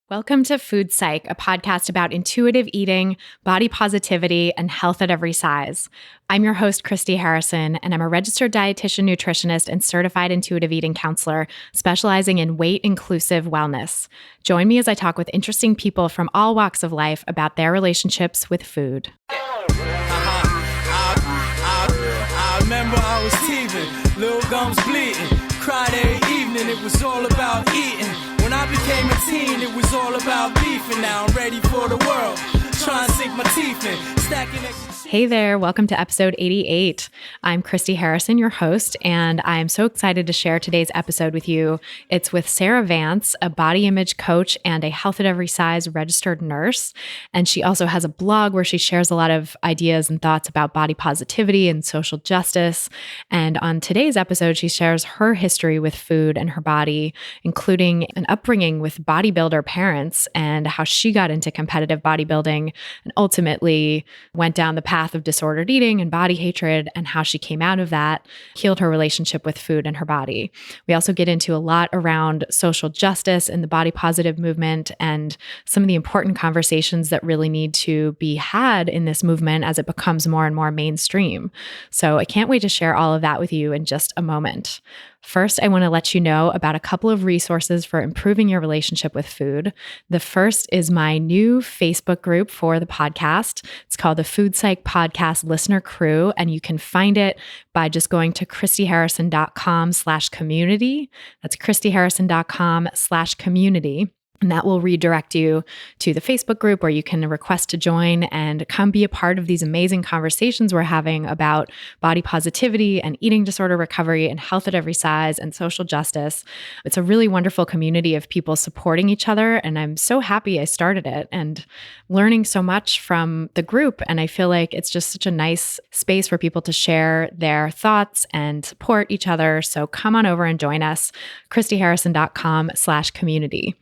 Welcome to Food Psych, a podcast about intuitive eating, body positivity, and health at every size. I'm your host, Christy Harrison, and I'm a registered dietitian, nutritionist, and certified intuitive eating counselor specializing in weight-inclusive wellness. Join me as I talk with interesting people from all walks of life about their relationships with food. I remember I was teething, little gums bleeding, cried every evening, it was all about eating. When I became a teen, it was all about beefing. Now I'm ready for the world, trying to sink my teeth in, stacking extra. Hey there, welcome to episode 88. I'm Christy Harrison, your host, and I'm so excited to share today's episode with you. It's with Sarah Vance, a body image coach and a health at every size registered nurse. And she also has a blog where she shares a lot of ideas and thoughts about body positivity and social justice. And on today's episode, she shares her history with food and her body, including an upbringing with bodybuilder parents and how she got into competitive bodybuilding and ultimately went down the path of disordered eating and body hatred, and how she came out of that, healed her relationship with food and her body. We also get into a lot around social justice and the body positive movement and some of the important conversations that really need to be had in this movement as it becomes more and more mainstream. So I can't wait to share all of that with you in just a moment. First, I want to let you know about a couple of resources for improving your relationship with food. The first is my new Facebook group for the podcast. It's called the Food Psych Podcast Listener Crew, and you can find it by just going to christyharrison.com/community. That's christyharrison.com/community. And that will redirect you to the Facebook group where you can request to join and come be a part of these amazing conversations we're having about body positivity and eating disorder recovery and health at every size and social justice. It's a really wonderful community of people supporting each other. And I'm so happy I started it and learning so much from the group. And I feel like it's just such a nice space for people to share their thoughts and support each other. So come on over and join us, christyharrison.com/community.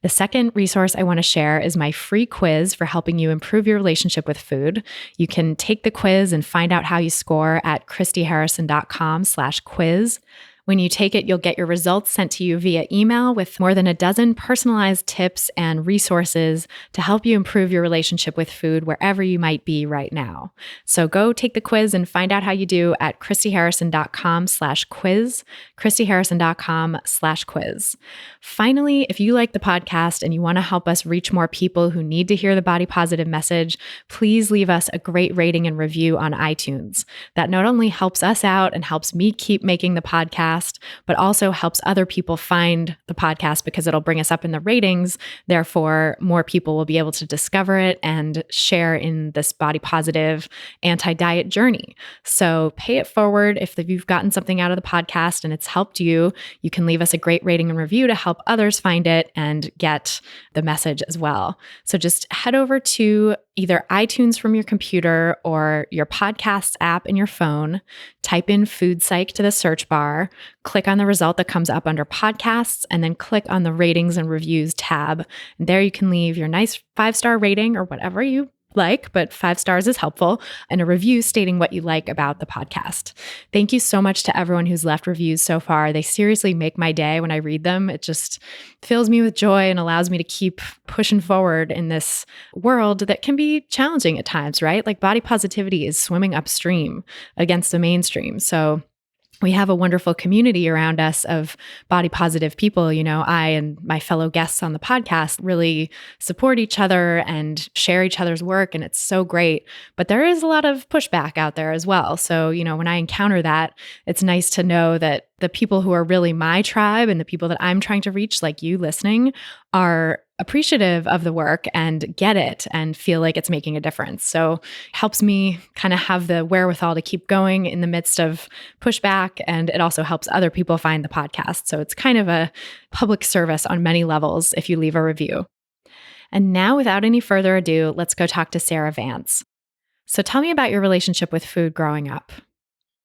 The second resource I want to share is my free quiz for helping you improve your relationship with food. You can take the quiz and find out how you score at christyharrison.com/quiz. When you take it, you'll get your results sent to you via email with more than a dozen personalized tips and resources to help you improve your relationship with food wherever you might be right now. So go take the quiz and find out how you do at christyharrison.com/quiz, christyharrison.com/quiz. Finally, if you like the podcast and you want to help us reach more people who need to hear the body positive message, please leave us a great rating and review on iTunes. That not only helps us out and helps me keep making the podcast, but also helps other people find the podcast because it'll bring us up in the ratings. Therefore, more people will be able to discover it and share in this body positive anti-diet journey. So pay it forward. If you've gotten something out of the podcast and it's helped you, you can leave us a great rating and review to help others find it and get the message as well. So just head over to either iTunes from your computer or your podcasts app in your phone, type in Food Psych to the search bar, click on the result that comes up under podcasts, and then click on the ratings and reviews tab. And there you can leave your nice 5-star rating or whatever you like, but 5 stars is helpful, and a review stating what you like about the podcast. Thank you so much to everyone who's left reviews so far. They seriously make my day when I read them. It just fills me with joy and allows me to keep pushing forward in this world that can be challenging at times, right? Like body positivity is swimming upstream against the mainstream. So we have a wonderful community around us of body positive people. You know, I and my fellow guests on the podcast really support each other and share each other's work, and it's so great. But there is a lot of pushback out there as well. So, you know, when I encounter that, it's nice to know that the people who are really my tribe and the people that I'm trying to reach, like you listening, are appreciative of the work and get it and feel like it's making a difference. So it helps me kind of have the wherewithal to keep going in the midst of pushback. And it also helps other people find the podcast. So it's kind of a public service on many levels if you leave a review. And now, without any further ado, let's go talk to Sarah Vance. So tell me about your relationship with food growing up.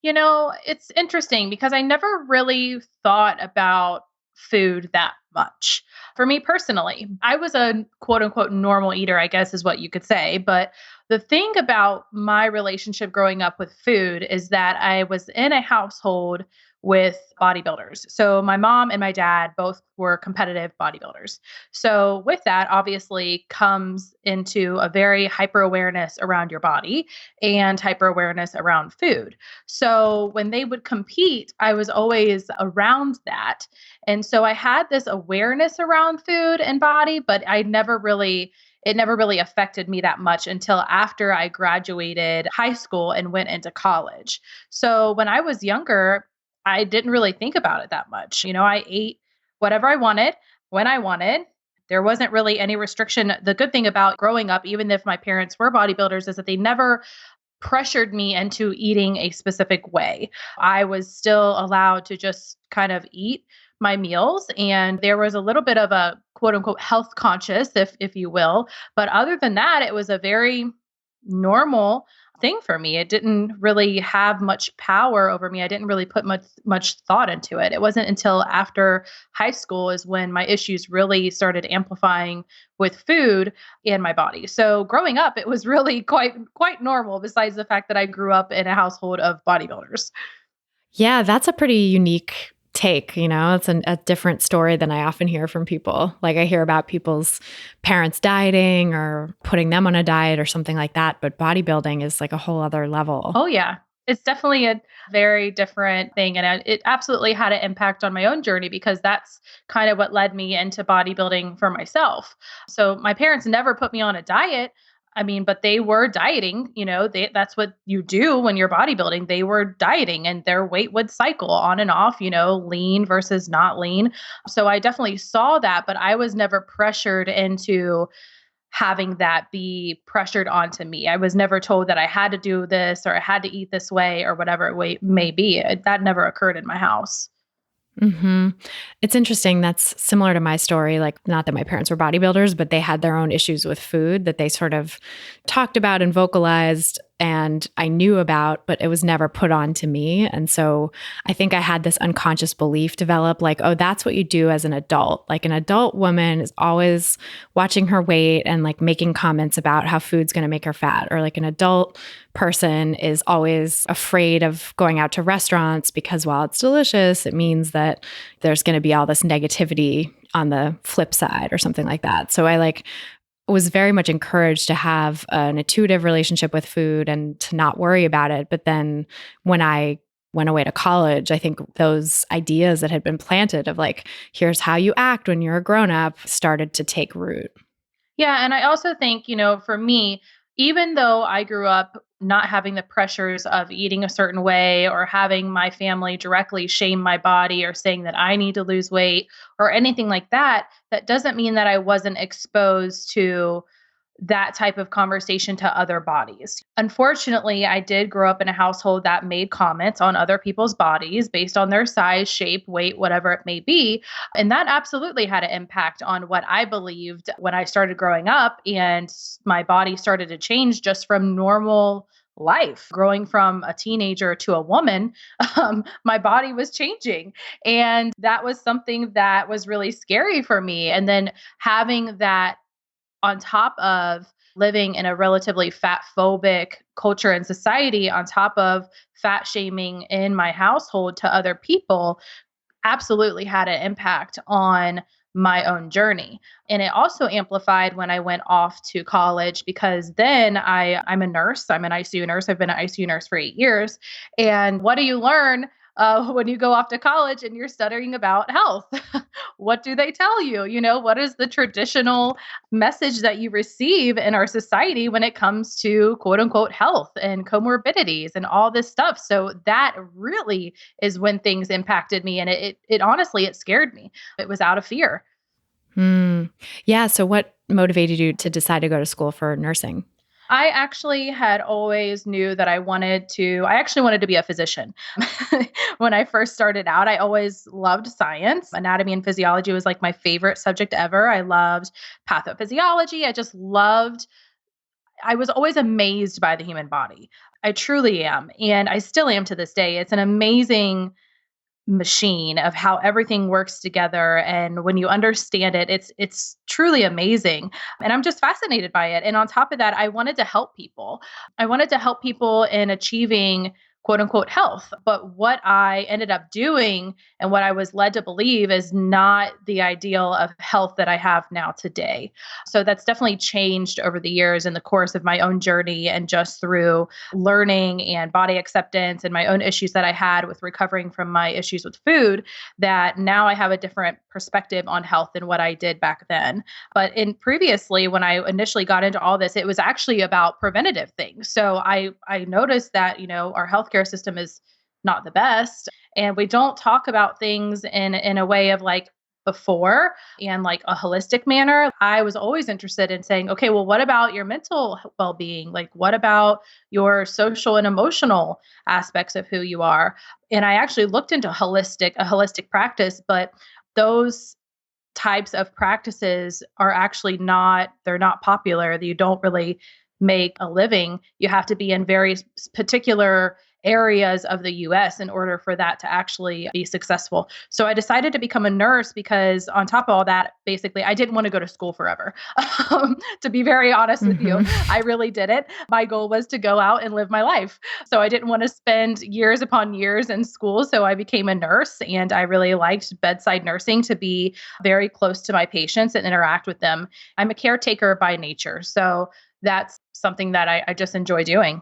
You know, it's interesting because I never really thought about food that much. For me personally, I was a quote unquote normal eater, I guess is what you could say. But the thing about my relationship growing up with food is that I was in a household with bodybuilders. So my mom and my dad both were competitive bodybuilders. So with that, obviously comes into a very hyper awareness around your body and hyper awareness around food. So when they would compete, I was always around that. And so I had this awareness around food and body, but it never really affected me that much until after I graduated high school and went into college. So when I was younger, I didn't really think about it that much. I ate whatever I wanted when I wanted. There wasn't really any restriction. The good thing about growing up, even if my parents were bodybuilders, is that they never pressured me into eating a specific way. I was still allowed to just kind of eat my meals, and there was a little bit of a quote unquote health conscious, if you will, but other than that it was a very normal thing for me. It didn't really have much power over me. I didn't really put much thought into it. It wasn't until after high school is when my issues really started amplifying with food and my body. So growing up, it was really quite normal, besides the fact that I grew up in a household of bodybuilders. Yeah, that's a pretty unique take. It's a different story than I often hear from people. Like I hear about people's parents dieting or putting them on a diet or something like that. But bodybuilding is like a whole other level. Oh, yeah. It's definitely a very different thing. And it absolutely had an impact on my own journey because that's kind of what led me into bodybuilding for myself. So my parents never put me on a diet. I mean, but they were dieting, that's what you do when you're bodybuilding. They were dieting and their weight would cycle on and off, lean versus not lean. So I definitely saw that, but I was never pressured into having that be pressured onto me. I was never told that I had to do this or I had to eat this way or whatever it may be. That never occurred in my house. Hmm. It's interesting. That's similar to my story. Like, not that my parents were bodybuilders, but they had their own issues with food that they sort of talked about and vocalized. And I knew about, but it was never put on to me. And so I think I had this unconscious belief develop like, oh, that's what you do as an adult. Like an adult woman is always watching her weight and like making comments about how food's going to make her fat. Or like an adult person is always afraid of going out to restaurants because while it's delicious, it means that there's going to be all this negativity on the flip side or something like that. So I was very much encouraged to have an intuitive relationship with food and to not worry about it. But then when I went away to college, I think those ideas that had been planted of like, here's how you act when you're a grown up started to take root. Yeah. And I also think, for me, even though I grew up not having the pressures of eating a certain way or having my family directly shame my body or saying that I need to lose weight or anything like that, that doesn't mean that I wasn't exposed to that type of conversation to other bodies. Unfortunately, I did grow up in a household that made comments on other people's bodies based on their size, shape, weight, whatever it may be. And that absolutely had an impact on what I believed when I started growing up and my body started to change just from normal life. Growing from a teenager to a woman, my body was changing. And that was something that was really scary for me. And then having that on top of living in a relatively fat phobic culture and society, on top of fat shaming in my household to other people, absolutely had an impact on my own journey. And it also amplified when I went off to college because then I'm a nurse. I'm an ICU nurse. I've been an ICU nurse for 8 years. And what do you learn when you go off to college and you're studying about health? What do they tell you? What is the traditional message that you receive in our society when it comes to quote unquote health and comorbidities and all this stuff? So that really is when things impacted me. And it honestly, it scared me. It was out of fear. Hmm. Yeah. So what motivated you to decide to go to school for nursing? I actually had always knew that I actually wanted to be a physician. When I first started out, I always loved science. Anatomy and physiology was like my favorite subject ever. I loved pathophysiology. I was always amazed by the human body. I truly am. And I still am to this day. It's an amazing machine of how everything works together, and when you understand it, it's truly amazing, and I'm just fascinated by it. And on top of that, I wanted to help people in achieving quote unquote health. But what I ended up doing and what I was led to believe is not the ideal of health that I have now today. So that's definitely changed over the years in the course of my own journey and just through learning and body acceptance and my own issues that I had with recovering from my issues with food, that now I have a different perspective on health than what I did back then. But in previously, when I initially got into all this, it was actually about preventative things. So I noticed that, our healthcare system is not the best. And we don't talk about things in a way of like before and like a holistic manner. I was always interested in saying, okay, well, what about your mental well-being? Like what about your social and emotional aspects of who you are? And I actually looked into a holistic practice, but those types of practices are actually they're not popular. You don't really make a living. You have to be in very particular areas of the US in order for that to actually be successful. So I decided to become a nurse because on top of all that, basically I didn't want to go to school forever. To be very honest with you, I really didn't. My goal was to go out and live my life. So I didn't want to spend years upon years in school. So I became a nurse and I really liked bedside nursing, to be very close to my patients and interact with them. I'm a caretaker by nature. So that's something that I just enjoy doing.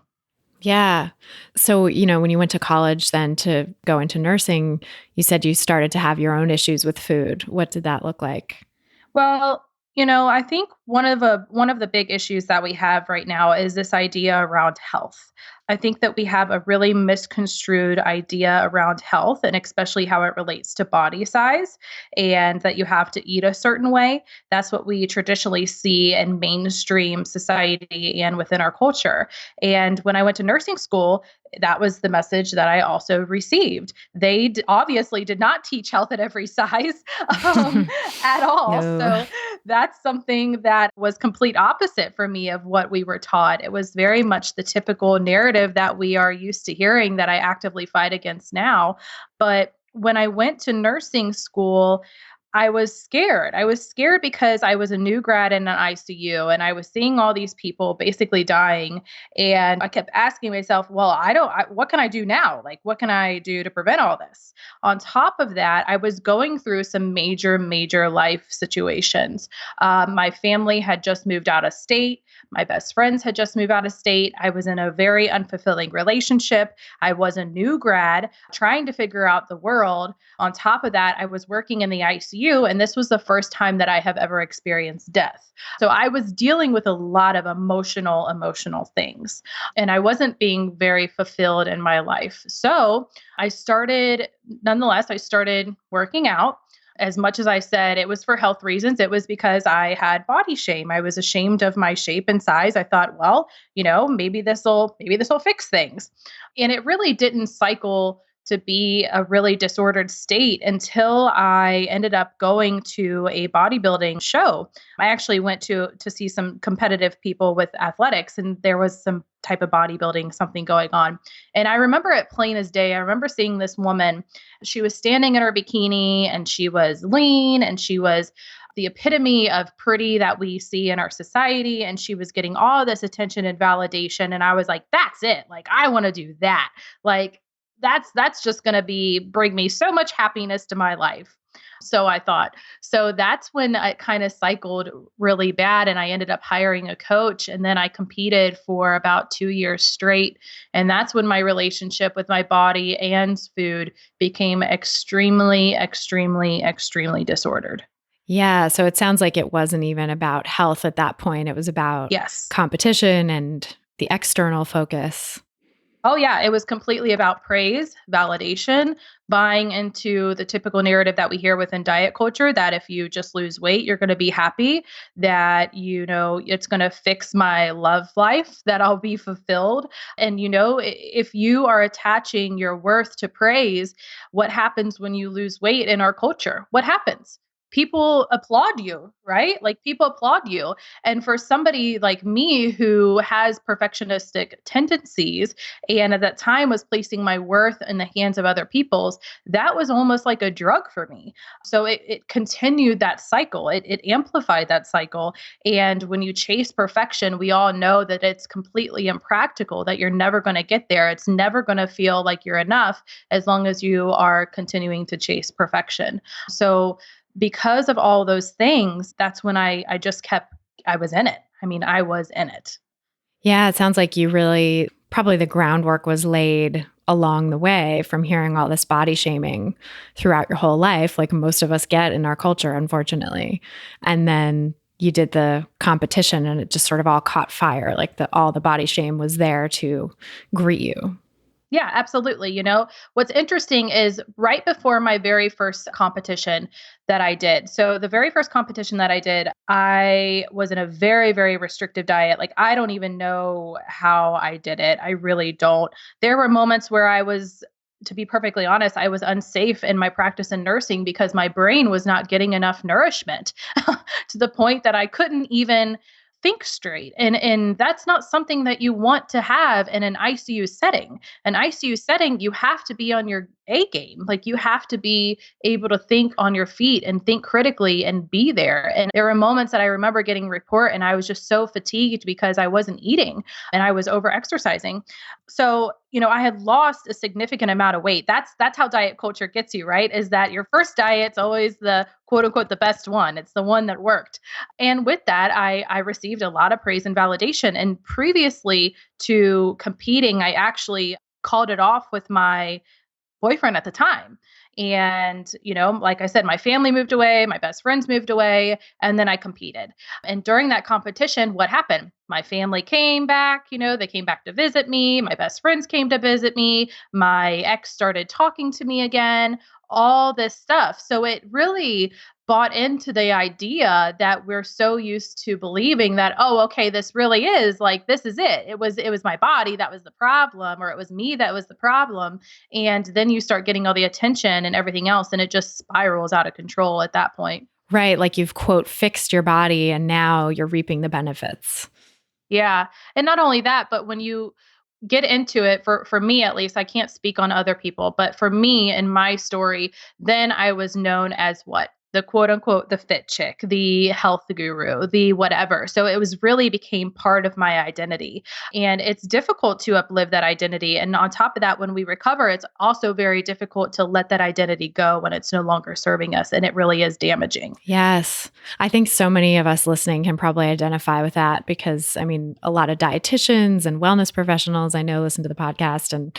Yeah. So, when you went to college then to go into nursing, you said you started to have your own issues with food. What did that look like? Well, I think one of the big issues that we have right now is this idea around health. I think that we have a really misconstrued idea around health and especially how it relates to body size, and that you have to eat a certain way. That's what we traditionally see in mainstream society and within our culture. And when I went to nursing school, that was the message that I also received. They obviously did not teach health at every size at all. No. So that's something that was complete opposite for me of what we were taught. It was very much the typical narrative that we are used to hearing that I actively fight against now. But when I went to nursing school, I was scared. I was scared because I was a new grad in an ICU and I was seeing all these people basically dying. And I kept asking myself, well, what can I do now? Like, what can I do to prevent all this? On top of that, I was going through some major, major life situations. My family had just moved out of state. My best friends had just moved out of state. I was in a very unfulfilling relationship. I was a new grad trying to figure out the world. On top of that, I was working in the ICU, and this was the first time that I have ever experienced death. So I was dealing with a lot of emotional things, and I wasn't being very fulfilled in my life. So nonetheless, I started working out. As much as I said it was for health reasons, it was because I had body shame. I was ashamed of my shape and size. I thought, well, maybe this will fix things. And it really didn't cycle to be a really disordered state until I ended up going to a bodybuilding show. I actually went to see some competitive people with athletics, and there was some type of bodybuilding something going on. And I remember it plain as day. I remember seeing this woman. She was standing in her bikini and she was lean and she was the epitome of pretty that we see in our society. And she was getting all this attention and validation. And I was like, that's it. Like, I want to do that. Like, that's just going to bring me so much happiness to my life. So I thought. So that's when it kind of cycled really bad. And I ended up hiring a coach. And then I competed for about 2 years straight. And that's when my relationship with my body and food became extremely, extremely, extremely disordered. Yeah. So it sounds like it wasn't even about health at that point. It was about Yes. competition and the external focus. Oh, yeah. It was completely about praise, validation, buying into the typical narrative that we hear within diet culture that if you just lose weight, you're going to be happy, that, it's going to fix my love life, that I'll be fulfilled. And, if you are attaching your worth to praise, what happens when you lose weight in our culture? What happens? people applaud you, right? Like people applaud you. And for somebody like me who has perfectionistic tendencies and at that time was placing my worth in the hands of other people's, that was almost like a drug for me. So it continued that cycle. It amplified that cycle. And when you chase perfection, we all know that it's completely impractical, that you're never going to get there. It's never going to feel like you're enough as long as you are continuing to chase perfection. So because of all those things, that's when I just kept, I was in it. I mean, I was in it. Yeah, it sounds like you really probably the groundwork was laid along the way from hearing all this body shaming throughout your whole life, like most of us get in our culture, unfortunately. And then you did the competition and it just sort of all caught fire. Like all the body shame was there to greet you. Yeah, absolutely. You know, what's interesting is right before my very first competition that I did. So, the very first competition that I did, I was in a very, very restrictive diet. Like, I don't even know how I did it. I really don't. There were moments where I was, to be perfectly honest, I was unsafe in my practice in nursing because my brain was not getting enough nourishment to the point that I couldn't even think straight. And that's not something that you want to have in an ICU setting. An ICU setting, you have to be on your A game. Like you have to be able to think on your feet and think critically and be there. And there were moments that I remember getting a report and I was just so fatigued because I wasn't eating and I was over exercising. So, I had lost a significant amount of weight. That's how diet culture gets you, right? Is that your first diet's always the quote unquote the best one. It's the one that worked. And with that, I received a lot of praise and validation. And previously to competing, I actually called it off with my boyfriend at the time. And, like I said, my family moved away, my best friends moved away, and then I competed. And during that competition, what happened? My family came back, they came back to visit me. My best friends came to visit me. My ex started talking to me again, all this stuff. So it really bought into the idea that we're so used to believing that, oh, okay, this really is like, this is it. It was my body that was the problem, or it was me that was the problem. And then you start getting all the attention and everything else, and it just spirals out of control at that point. Right. Like you've, quote, fixed your body and now you're reaping the benefits. Yeah. And not only that, but when you get into it, for me at least, I can't speak on other people, but for me and my story, then I was known as what? The quote unquote the fit chick, the health guru, the whatever. So it was really became part of my identity. And it's difficult to uplive that identity. And on top of that, when we recover, it's also very difficult to let that identity go when it's no longer serving us. And it really is damaging. Yes. I think so many of us listening can probably identify with that because, I mean, a lot of dietitians and wellness professionals I know listen to the podcast. And,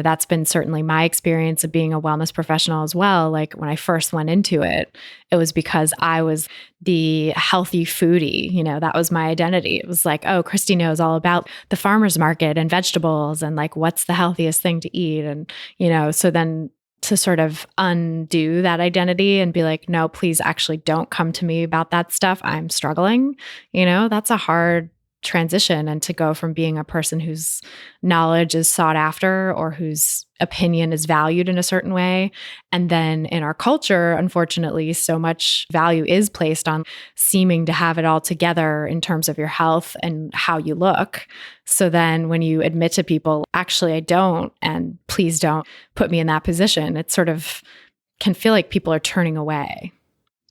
that's been certainly my experience of being a wellness professional as well. Like when I first went into it, it was because I was the healthy foodie. That was my identity. It was like, oh, Christy knows all about the farmer's market and vegetables and like what's the healthiest thing to eat. And, so then to sort of undo that identity and be like, no, please actually don't come to me about that stuff. I'm struggling. That's a hard transition, and to go from being a person whose knowledge is sought after or whose opinion is valued in a certain way. And then in our culture, unfortunately, so much value is placed on seeming to have it all together in terms of your health and how you look. So then when you admit to people, actually, I don't, and please don't put me in that position, it sort of can feel like people are turning away.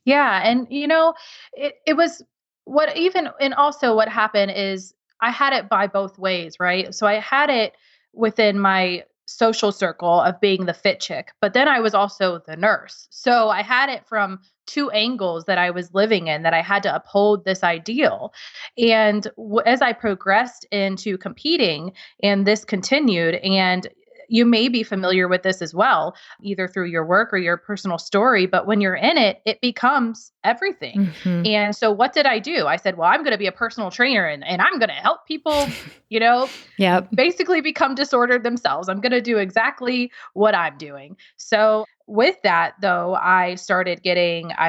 Yeah. And, it was what even, and also what happened is I had it by both ways, right? So I had it within my social circle of being the fit chick, but then I was also the nurse. So I had it from two angles that I was living in, that I had to uphold this ideal. And as I progressed into competing, and this continued, and you may be familiar with this as well, either through your work or your personal story. But when you're in it, it becomes everything. Mm-hmm. And so what did I do? I said, well, I'm going to be a personal trainer and I'm going to help people, Yep. basically become disordered themselves. I'm going to do exactly what I'm doing. So with that, though, I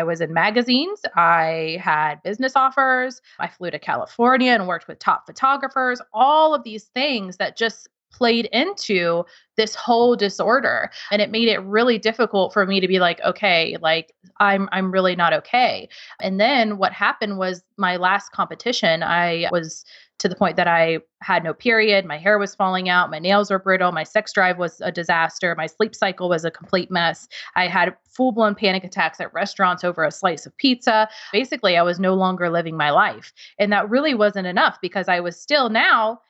was in magazines, I had business offers, I flew to California and worked with top photographers, all of these things that just played into this whole disorder. And it made it really difficult for me to be like, okay, like I'm really not okay. And then what happened was my last competition, I was to the point that I had no period, my hair was falling out, my nails were brittle, my sex drive was a disaster, my sleep cycle was a complete mess. I had full-blown panic attacks at restaurants over a slice of pizza. Basically, I was no longer living my life. And that really wasn't enough because I was still now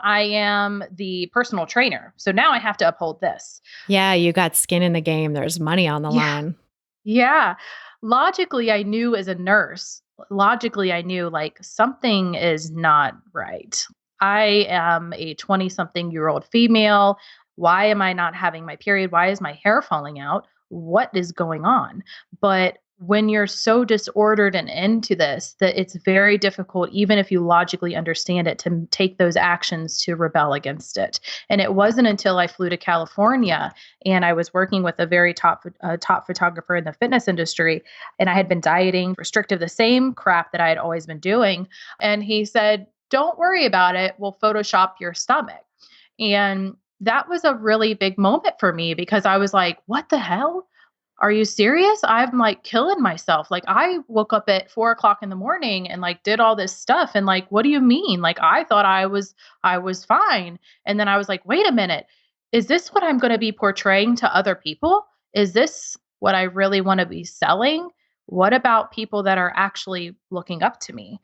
I am the personal trainer. So now I have to uphold this. Yeah, you got skin in the game. There's money on the Yeah. line. Yeah. Logically, I knew as a nurse, logically, I knew like something is not right. I am a 20 something year old female. Why am I not having my period? Why is my hair falling out? What is going on? But when you're so disordered and into this, that it's very difficult, even if you logically understand it, to take those actions to rebel against it. And it wasn't until I flew to California and I was working with a very top photographer in the fitness industry, and I had been dieting, restrictive, the same crap that I had always been doing. And he said, "Don't worry about it. We'll Photoshop your stomach." And that was a really big moment for me because I was like, "What the hell? Are you serious? I'm like killing myself." Like I woke up at 4 o'clock in the morning and like did all this stuff. And like, what do you mean? Like I thought I was fine. And then I was like, wait a minute. Is this what I'm going to be portraying to other people? Is this what I really want to be selling? What about people that are actually looking up to me?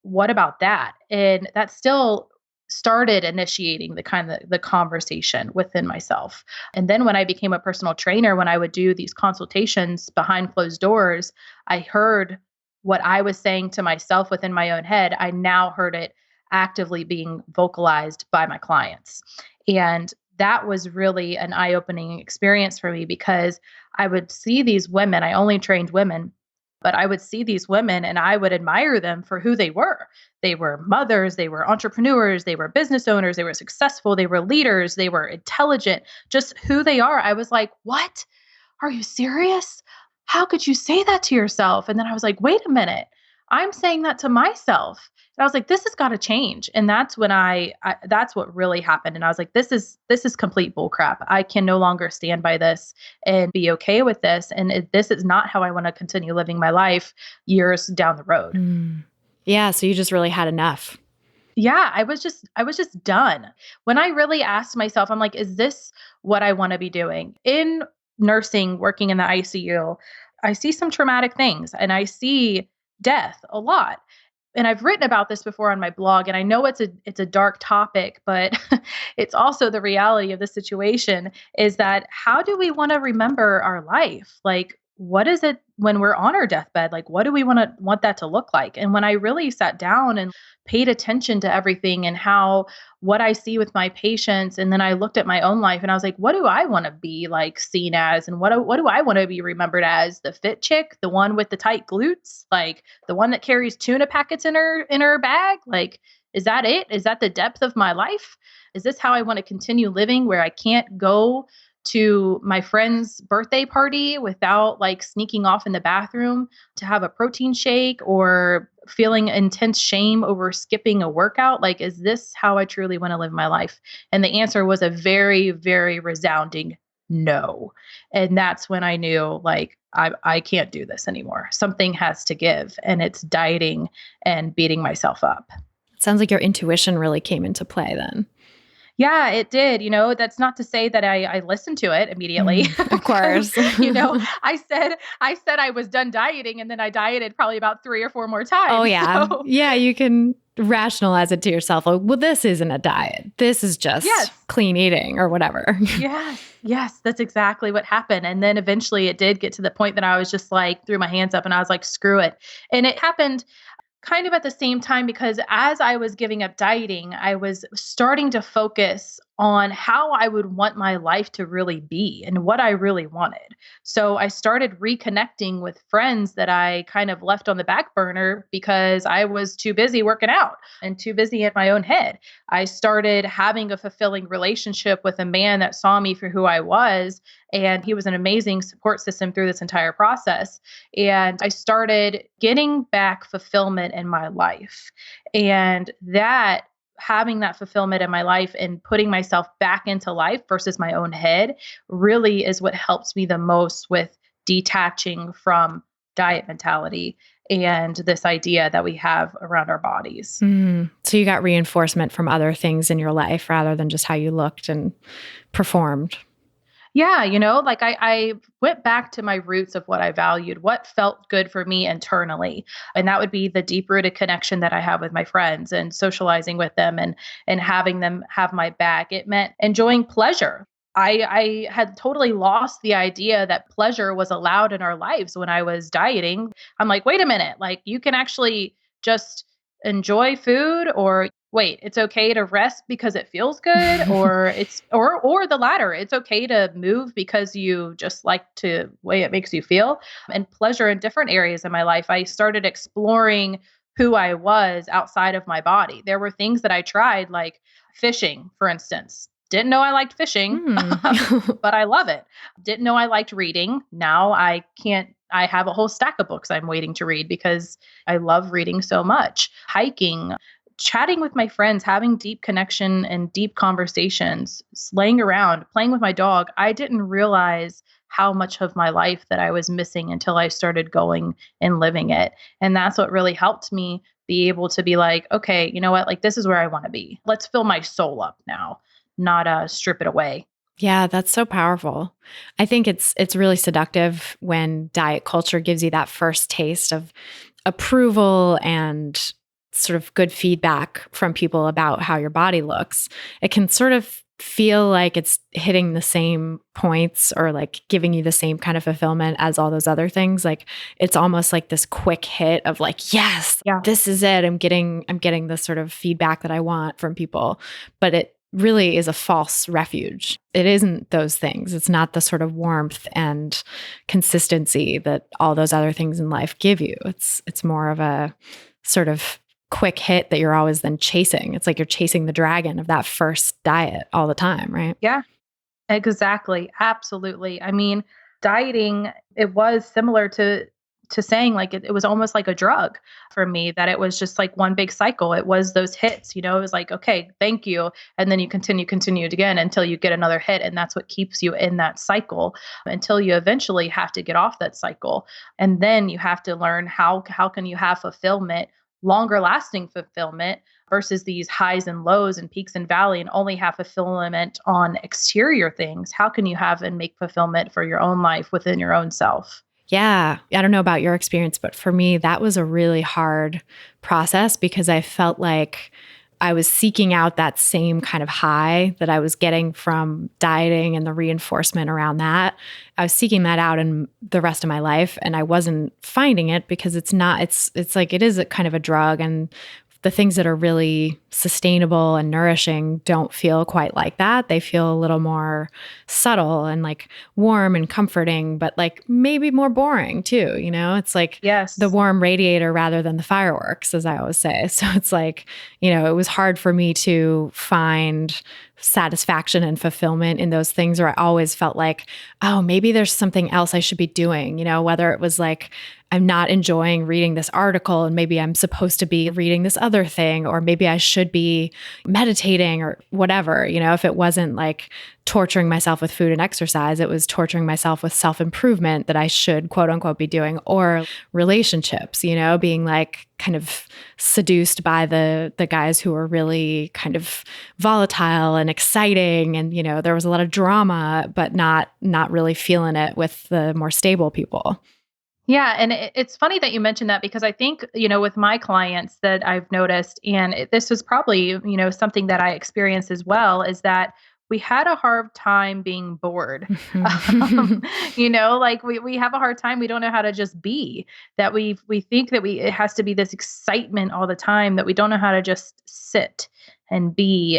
What about that? And that still started initiating the conversation within myself. And then when I became a personal trainer, when I would do these consultations behind closed doors, I heard what I was saying to myself within my own head. I now heard it actively being vocalized by my clients. And that was really an eye-opening experience for me because I would see these women, I only trained women, but I would see these women and I would admire them for who they were. They were mothers, they were entrepreneurs, they were business owners, they were successful, they were leaders, they were intelligent, just who they are. I was like, what? Are you serious? How could you say that to yourself? And then I was like, wait a minute. I'm saying that to myself. And I was like, this has got to change. And that's when that's what really happened. And I was like, this is complete bullcrap. I can no longer stand by this and be okay with this. And this is not how I want to continue living my life years down the road. Mm. Yeah. So you just really had enough. Yeah, I was just done. When I really asked myself, I'm like, is this what I want to be doing? In nursing, working in the ICU, I see some traumatic things and I see death a lot. And I've written about this before on my blog, and I know it's a dark topic, but it's also the reality of the situation is that how do we want to remember our life? Like, what is it when we're on our deathbed? Like, what do we want that to look like? And when I really sat down and paid attention to everything and how what I see with my patients, and then I looked at my own life and I was like, what do I want to be like seen as, and what do I want to be remembered as? The fit chick, the one with the tight glutes, like the one that carries tuna packets in her bag? Like, is that it? Is that the depth of my life? Is this how I want to continue living, where I can't go to my friend's birthday party without like sneaking off in the bathroom to have a protein shake, or feeling intense shame over skipping a workout? Like, is this how I truly want to live my life? And the answer was a very, very resounding no. And that's when I knew, like, I can't do this anymore. Something has to give. And it's dieting and beating myself up. It sounds like your intuition really came into play then. Yeah, it did. That's not to say that I listened to it immediately. Of course. I said I was done dieting, and then I dieted probably about 3 or 4 more times. Oh, yeah. So, Yeah, you can rationalize it to yourself. Like, well, this isn't a diet. This is just yes. clean eating or whatever. Yes, that's exactly what happened. And then eventually it did get to the point that I was just like, threw my hands up and I was like, screw it. And it happened kind of at the same time, because as I was giving up dieting, I was starting to focus on how I would want my life to really be and what I really wanted. So I started reconnecting with friends that I kind of left on the back burner because I was too busy working out and too busy in my own head. I started having a fulfilling relationship with a man that saw me for who I was, and he was an amazing support system through this entire process. And I started getting back fulfillment in my life. And that having that fulfillment in my life and putting myself back into life versus my own head really is what helps me the most with detaching from diet mentality and this idea that we have around our bodies. So you got reinforcement from other things in your life rather than just how you looked and performed. Yeah, like I went back to my roots of what I valued, what felt good for me internally. And that would be the deep rooted connection that I have with my friends and socializing with them and having them have my back. It meant enjoying pleasure. I had totally lost the idea that pleasure was allowed in our lives when I was dieting. I'm like, wait a minute, like you can actually just enjoy food, or wait, it's okay to rest because it feels good, or it's or the latter, it's okay to move because you just like to way it makes you feel. And pleasure in different areas of my life, I started exploring who I was outside of my body. There were things that I tried, like fishing, for instance. Didn't know I liked fishing, Hmm. but I love it. Didn't know I liked reading. Now I have a whole stack of books I'm waiting to read because I love reading so much. Hiking, chatting with my friends, having deep connection and deep conversations, laying around, playing with my dog. I didn't realize how much of my life that I was missing until I started going and living it. And that's what really helped me be able to be like, okay, you know what? Like, this is where I want to be. Let's fill my soul up now, not strip it away. Yeah, that's so powerful. I think it's really seductive when diet culture gives you that first taste of approval and sort of good feedback from people about how your body looks. It can sort of feel like it's hitting the same points or like giving you the same kind of fulfillment as all those other things. Like it's almost like this quick hit of like, yes, Yeah. this is it. I'm getting the sort of feedback that I want from people. But it really is a false refuge. It isn't those things. It's not the sort of warmth and consistency that all those other things in life give you. It's more of a sort of quick hit that you're always then chasing. It's like you're chasing the dragon of that first diet all the time, right? Yeah. Exactly. Absolutely. I mean, dieting, it was similar to saying like it was almost like a drug for me, that it was just like one big cycle. It was those hits, it was like, okay, thank you. And then you continue it again until you get another hit. And that's what keeps you in that cycle until you eventually have to get off that cycle. And then you have to learn how can you have fulfillment, longer lasting fulfillment, versus these highs and lows and peaks and valley and only have fulfillment on exterior things. How can you have and make fulfillment for your own life within your own self? Yeah. I don't know about your experience, but for me, that was a really hard process because I felt like I was seeking out that same kind of high that I was getting from dieting and the reinforcement around that. I was seeking that out in the rest of my life and I wasn't finding it because it's like it is a kind of a drug, and the things that are really sustainable and nourishing don't feel quite like that. They feel a little more subtle and like warm and comforting, but like maybe more boring too. It's like the Yes. warm radiator rather than the fireworks, as I always say. So it's like, it was hard for me to find satisfaction and fulfillment in those things, or I always felt like, oh, maybe there's something else I should be doing, whether it was like, I'm not enjoying reading this article and maybe I'm supposed to be reading this other thing, or maybe I should be meditating or whatever. If it wasn't like torturing myself with food and exercise, it was torturing myself with self-improvement that I should quote unquote be doing, or relationships, being like kind of seduced by the guys who were really kind of volatile and exciting. And, there was a lot of drama, but not really feeling it with the more stable people. Yeah, and it's funny that you mentioned that because I think, with my clients that I've noticed, and this was probably, something that I experienced as well, is that we had a hard time being bored. Um, like we have a hard time. We don't know how to just be. That we think that it has to be this excitement all the time, that we don't know how to just sit and be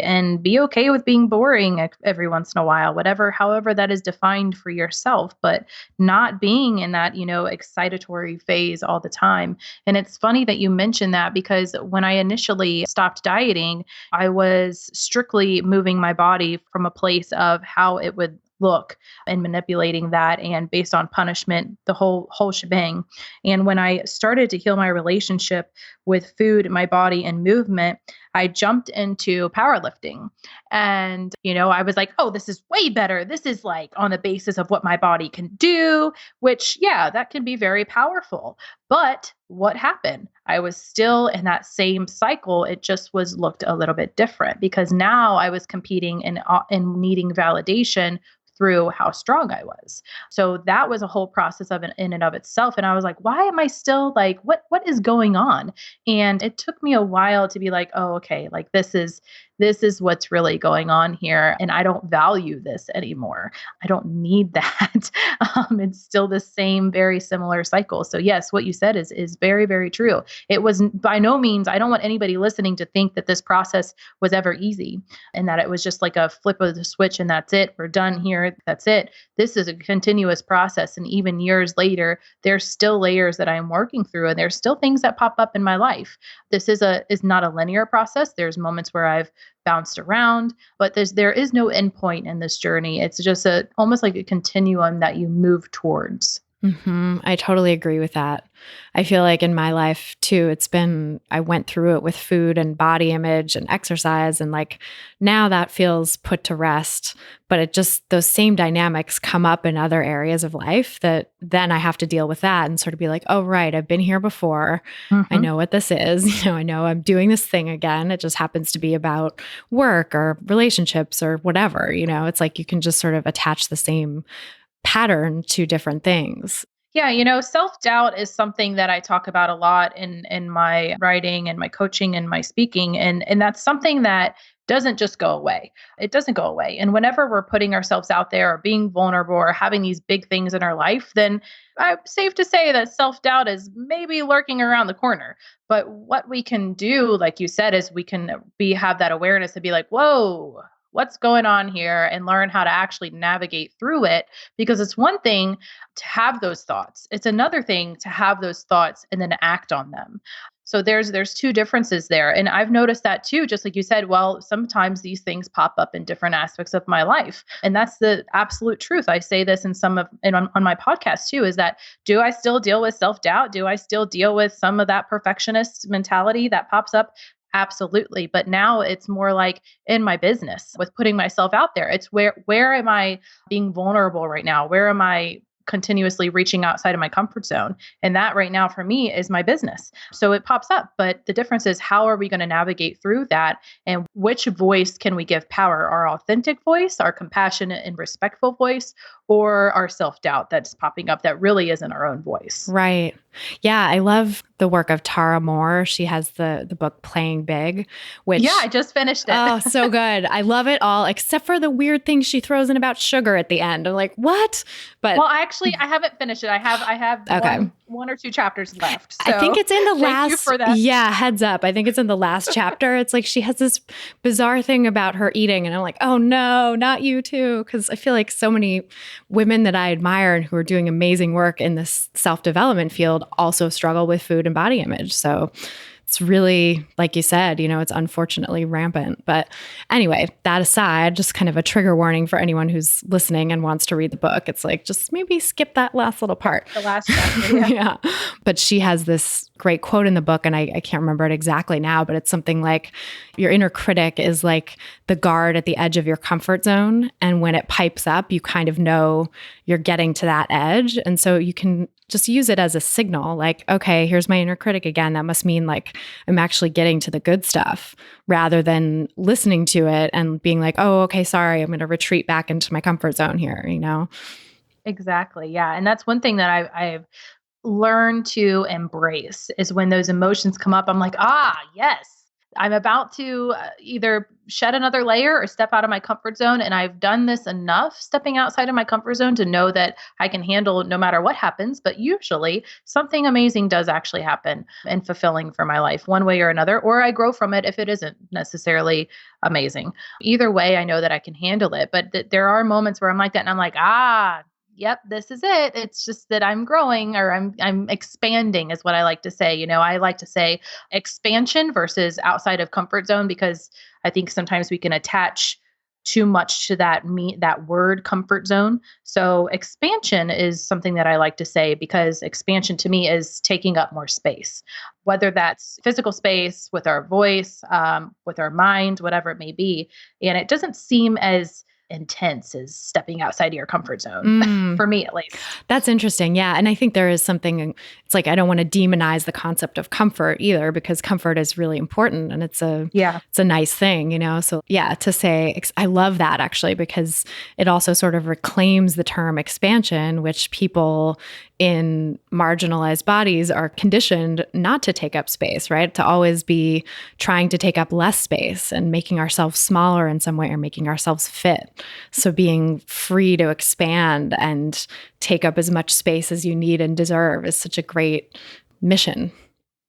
okay with being boring every once in a while, however that is defined for yourself, but not being in that, excitatory phase all the time. And it's funny that you mentioned that because when I initially stopped dieting, I was strictly moving my body from a place of how it would look and manipulating that and based on punishment, the whole shebang. And when I started to heal my relationship with food, my body and movement, I jumped into powerlifting. And, I was like, oh, this is way better. This is like on the basis of what my body can do, which, yeah, that can be very powerful. But what happened? I was still in that same cycle. It just was looked a little bit different because now I was competing and needing validation through how strong I was. So that was a whole process of in and of itself. And I was like, why am I still like, what is going on? And it took me a while to be like, oh, okay, like this is what's really going on here. And I don't value this anymore. I don't need that. It's still the same, very similar cycle. So yes, what you said is very, very true. It was by no means, I don't want anybody listening to think that this process was ever easy and that it was just like a flip of the switch and that's it. We're done here. That's it. This is a continuous process. And even years later, there's still layers that I'm working through and there's still things that pop up in my life. This is not a linear process. There's moments where I've bounced around, but there is no endpoint in this journey. It's just almost like a continuum that you move towards. I totally agree with that. I feel like in my life too, I went through it with food and body image and exercise. And like now that feels put to rest, but those same dynamics come up in other areas of life that then I have to deal with that and sort of be like, oh, right, I've been here before. I know what this is. I know I'm doing this thing again. It just happens to be about work or relationships or whatever. It's like you can just sort of attach the same pattern to different things. Yeah, self-doubt is something that I talk about a lot in my writing and my coaching and my speaking. And that's something that doesn't just go away. It doesn't go away. And whenever we're putting ourselves out there or being vulnerable or having these big things in our life, then I'm safe to say that self-doubt is maybe lurking around the corner. But what we can do, like you said, is we can have that awareness and be like, whoa, what's going on here, and learn how to actually navigate through it. Because it's one thing to have those thoughts. It's another thing to have those thoughts and then act on them. So there's two differences there. And I've noticed that too, just like you said, well, sometimes these things pop up in different aspects of my life. And that's the absolute truth. I say this on my podcast too, is that do I still deal with self-doubt? Do I still deal with some of that perfectionist mentality that pops up? Absolutely. But now it's more like in my business with putting myself out there. It's where am I being vulnerable right now? Where am I continuously reaching outside of my comfort zone? And that right now for me is my business. So it pops up. But the difference is, how are we going to navigate through that? And which voice can we give power? Our authentic voice, our compassionate and respectful voice, or our self-doubt that's popping up that really isn't our own voice? Right. Yeah, I love the work of Tara Moore. She has the book Playing Big, which I just finished it. Oh, so good. I love it all, except for the weird thing she throws in about sugar at the end. I'm like, what? But I haven't finished it. I have okay. one or two chapters left. So I think it's in the last. Thank you for that. Yeah, heads up. I think it's in the last chapter. It's like she has this bizarre thing about her eating, and I'm like, oh no, not you too, because I feel like so many women that I admire and who are doing amazing work in this self-development field also struggle with food and body image. So it's really, like you said, it's unfortunately rampant. But anyway, that aside, just kind of a trigger warning for anyone who's listening and wants to read the book. It's like, just maybe skip that last little part. The last chapter, yeah. But she has this great quote in the book, and I can't remember it exactly now, but it's something like, your inner critic is like the guard at the edge of your comfort zone. And when it pipes up, you kind of know you're getting to that edge. And so you can just use it as a signal, like, okay, here's my inner critic again. That must mean like I'm actually getting to the good stuff, rather than listening to it and being like, oh, okay, sorry, I'm going to retreat back into my comfort zone here, Exactly. Yeah. And that's one thing that I've learned to embrace, is when those emotions come up, I'm like, yes, I'm about to either shed another layer or step out of my comfort zone. And I've done this enough, stepping outside of my comfort zone, to know that I can handle no matter what happens. But usually something amazing does actually happen and fulfilling for my life one way or another, or I grow from it if it isn't necessarily amazing. Either way, I know that I can handle it. But there are moments where I'm like that, and I'm like, yep, this is it. It's just that I'm growing, or I'm expanding is what I like to say. I like to say expansion versus outside of comfort zone, because I think sometimes we can attach too much to that word comfort zone. So expansion is something that I like to say, because expansion to me is taking up more space, whether that's physical space with our voice, with our mind, whatever it may be. And it doesn't seem as intense as stepping outside of your comfort zone, Mm. for me at least. That's interesting. Yeah. And I think there is something, it's like, I don't want to demonize the concept of comfort either, because comfort is really important and Yeah. it's a nice thing, you know? So yeah, to say, I love that actually, because it also sort of reclaims the term expansion, which people in marginalized bodies are conditioned not to take up space, right? To always be trying to take up less space and making ourselves smaller in some way, or making ourselves fit. So being free to expand and take up as much space as you need and deserve is such a great mission.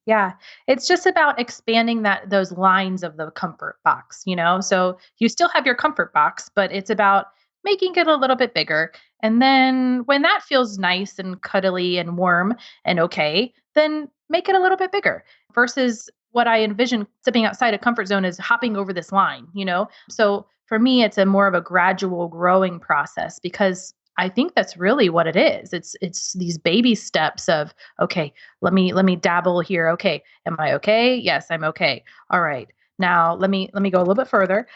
Yeah, it's just about expanding those lines of the comfort box, you know? So you still have your comfort box, but it's about making it a little bit bigger. And then when that feels nice and cuddly and warm and okay, then make it a little bit bigger, versus what I envision stepping outside a comfort zone is hopping over this line, you know? So for me, it's a more of a gradual growing process, because I think that's really what it is. It's these baby steps of, okay, let me dabble here. Okay, am I okay? Yes, I'm okay. All right. Now let me go a little bit further,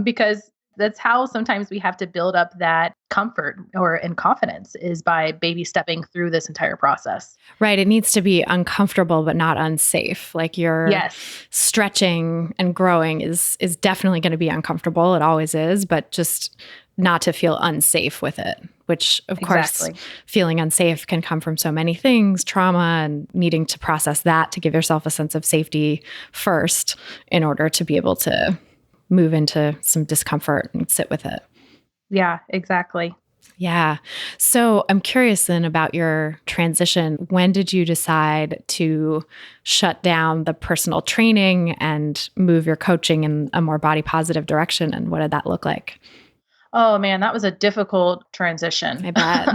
because that's how sometimes we have to build up that comfort or and confidence, is by baby stepping through this entire process. Right. It needs to be uncomfortable, but not unsafe. Like you're Yes, stretching and growing is definitely going to be uncomfortable. It always is, but just not to feel unsafe with it, which of course, exactly. feeling unsafe can come from so many things, trauma, and needing to process that to give yourself a sense of safety first in order to be able to move into some discomfort and sit with it. Yeah, exactly. Yeah. So I'm curious then about your transition. When did you decide to shut down the personal training and move your coaching in a more body positive direction? And what did that look like? Oh man, that was a difficult transition. I bet.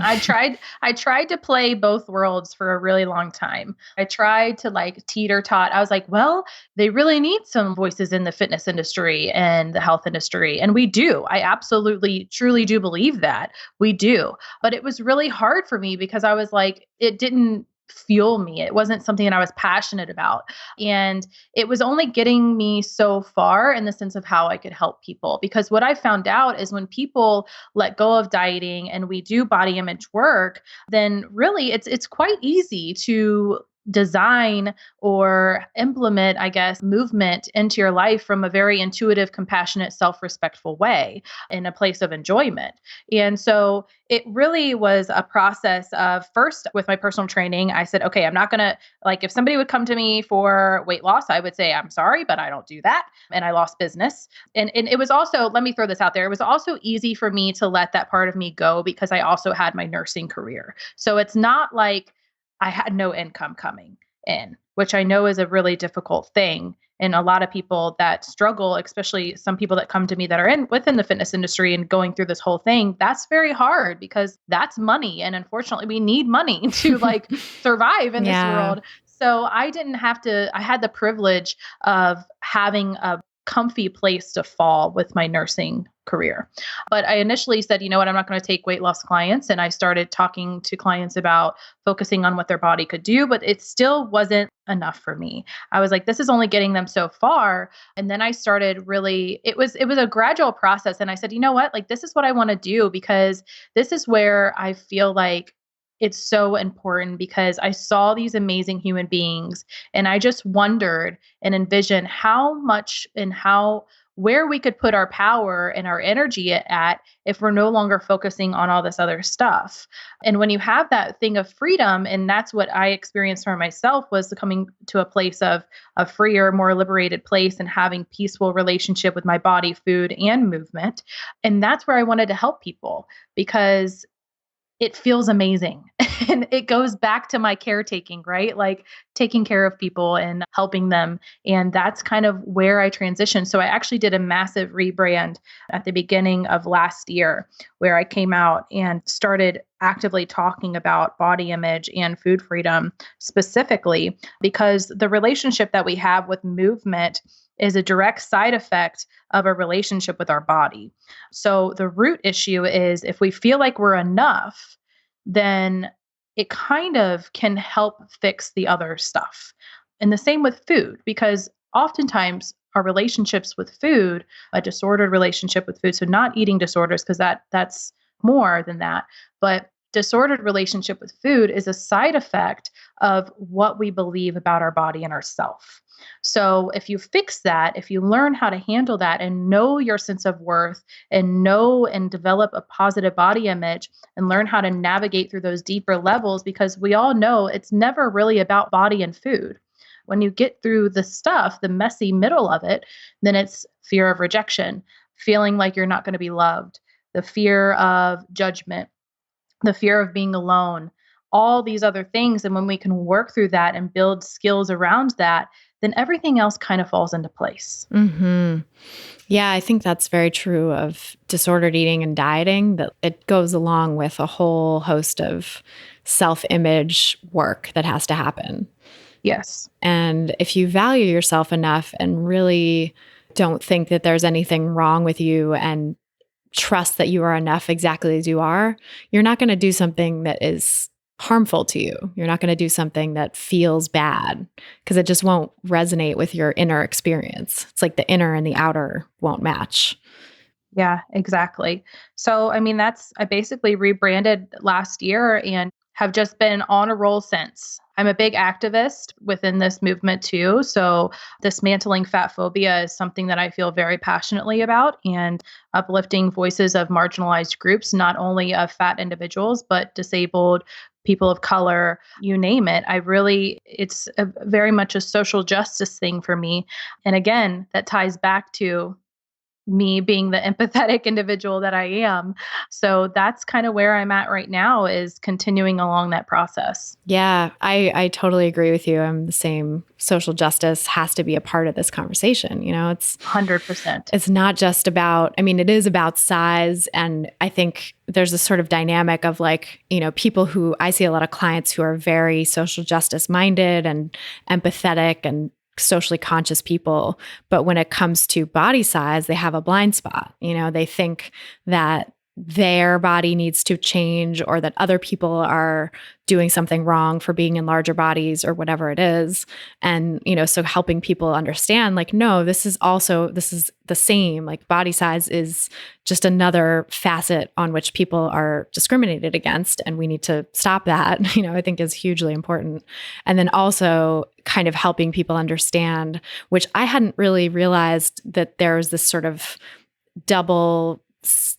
I tried to play both worlds for a really long time. I tried to like teeter tot. I was like, well, they really need some voices in the fitness industry and the health industry. And we do. I absolutely truly do believe that. We do. But it was really hard for me, because I was like, it didn't fuel me. It wasn't something that I was passionate about. And it was only getting me so far in the sense of how I could help people. Because what I found out is when people let go of dieting and we do body image work, then really it's quite easy to design or implement, I guess, movement into your life from a very intuitive, compassionate, self-respectful way, in a place of enjoyment. And so it really was a process of, first with my personal training, I said, okay, I'm not going to, like, if somebody would come to me for weight loss, I would say, I'm sorry, but I don't do that. And I lost business. And it was also, let me throw this out there, it was also easy for me to let that part of me go, because I also had my nursing career. So it's not like I had no income coming in, which I know is a really difficult thing. And a lot of people that struggle, especially some people that come to me that are within the fitness industry and going through this whole thing, that's very hard, because that's money. And unfortunately, we need money to like survive in this Yeah. world. So I didn't have to, I had the privilege of having a comfy place to fall with my nursing career. But I initially said, you know what, I'm not going to take weight loss clients. And I started talking to clients about focusing on what their body could do, but it still wasn't enough for me. I was like, this is only getting them so far. And then I started really, it was a gradual process. And I said, you know what, like, this is what I want to do, because this is where I feel like it's so important, because I saw these amazing human beings and I just wondered and envisioned how much and how where we could put our power and our energy at if we're no longer focusing on all this other stuff. And when you have that thing of freedom, and that's what I experienced for myself, was coming to a place of a freer, more liberated place, and having peaceful relationship with my body, food, and movement. And that's where I wanted to help people, because it feels amazing. And it goes back to my caretaking, right? Like taking care of people and helping them. And that's kind of where I transitioned. So I actually did a massive rebrand at the beginning of last year where I came out and started actively talking about body image and food freedom specifically because the relationship that we have with movement is a direct side effect of a relationship with our body. So the root issue is if we feel like we're enough, then it kind of can help fix the other stuff. And the same with food, because oftentimes our relationships with food, a disordered relationship with food, so not eating disorders, because that's more than that, but disordered relationship with food is a side effect of what we believe about our body and ourself. So if you fix that, if you learn how to handle that and know your sense of worth and know and develop a positive body image and learn how to navigate through those deeper levels, because we all know it's never really about body and food. When you get through the stuff, the messy middle of it, then it's fear of rejection, feeling like you're not going to be loved, the fear of judgment, the fear of being alone, all these other things. And when we can work through that and build skills around that, then everything else kind of falls into place. Mm-hmm. Yeah, I think that's very true of disordered eating and dieting, that it goes along with a whole host of self-image work that has to happen. Yes. And if you value yourself enough and really don't think that there's anything wrong with you and trust that you are enough exactly as you are, you're not going to do something that is harmful to you. You're not going to do something that feels bad because it just won't resonate with your inner experience. It's like the inner and the outer won't match. Yeah, exactly. So, I mean, I basically rebranded last year and have just been on a roll since. I'm a big activist within this movement too. So, dismantling fat phobia is something that I feel very passionately about, and uplifting voices of marginalized groups, not only of fat individuals, but disabled people of color, you name it. It's very much a social justice thing for me. And again, that ties back to me being the empathetic individual that I am. So that's kind of where I'm at right now, is continuing along that process. Yeah, I totally agree with you. I'm the same. Social justice has to be a part of this conversation. It's 100%. It's not just about, it is about size. And I think there's a sort of dynamic of people who I see a lot of clients who are very social justice minded and empathetic and socially conscious people. But when it comes to body size, they have a blind spot. They think that their body needs to change or that other people are doing something wrong for being in larger bodies or whatever it is. And, so helping people understand, no, this is the same. Body size is just another facet on which people are discriminated against. And we need to stop that, I think is hugely important. And then also kind of helping people understand, which I hadn't really realized, that there's this sort of double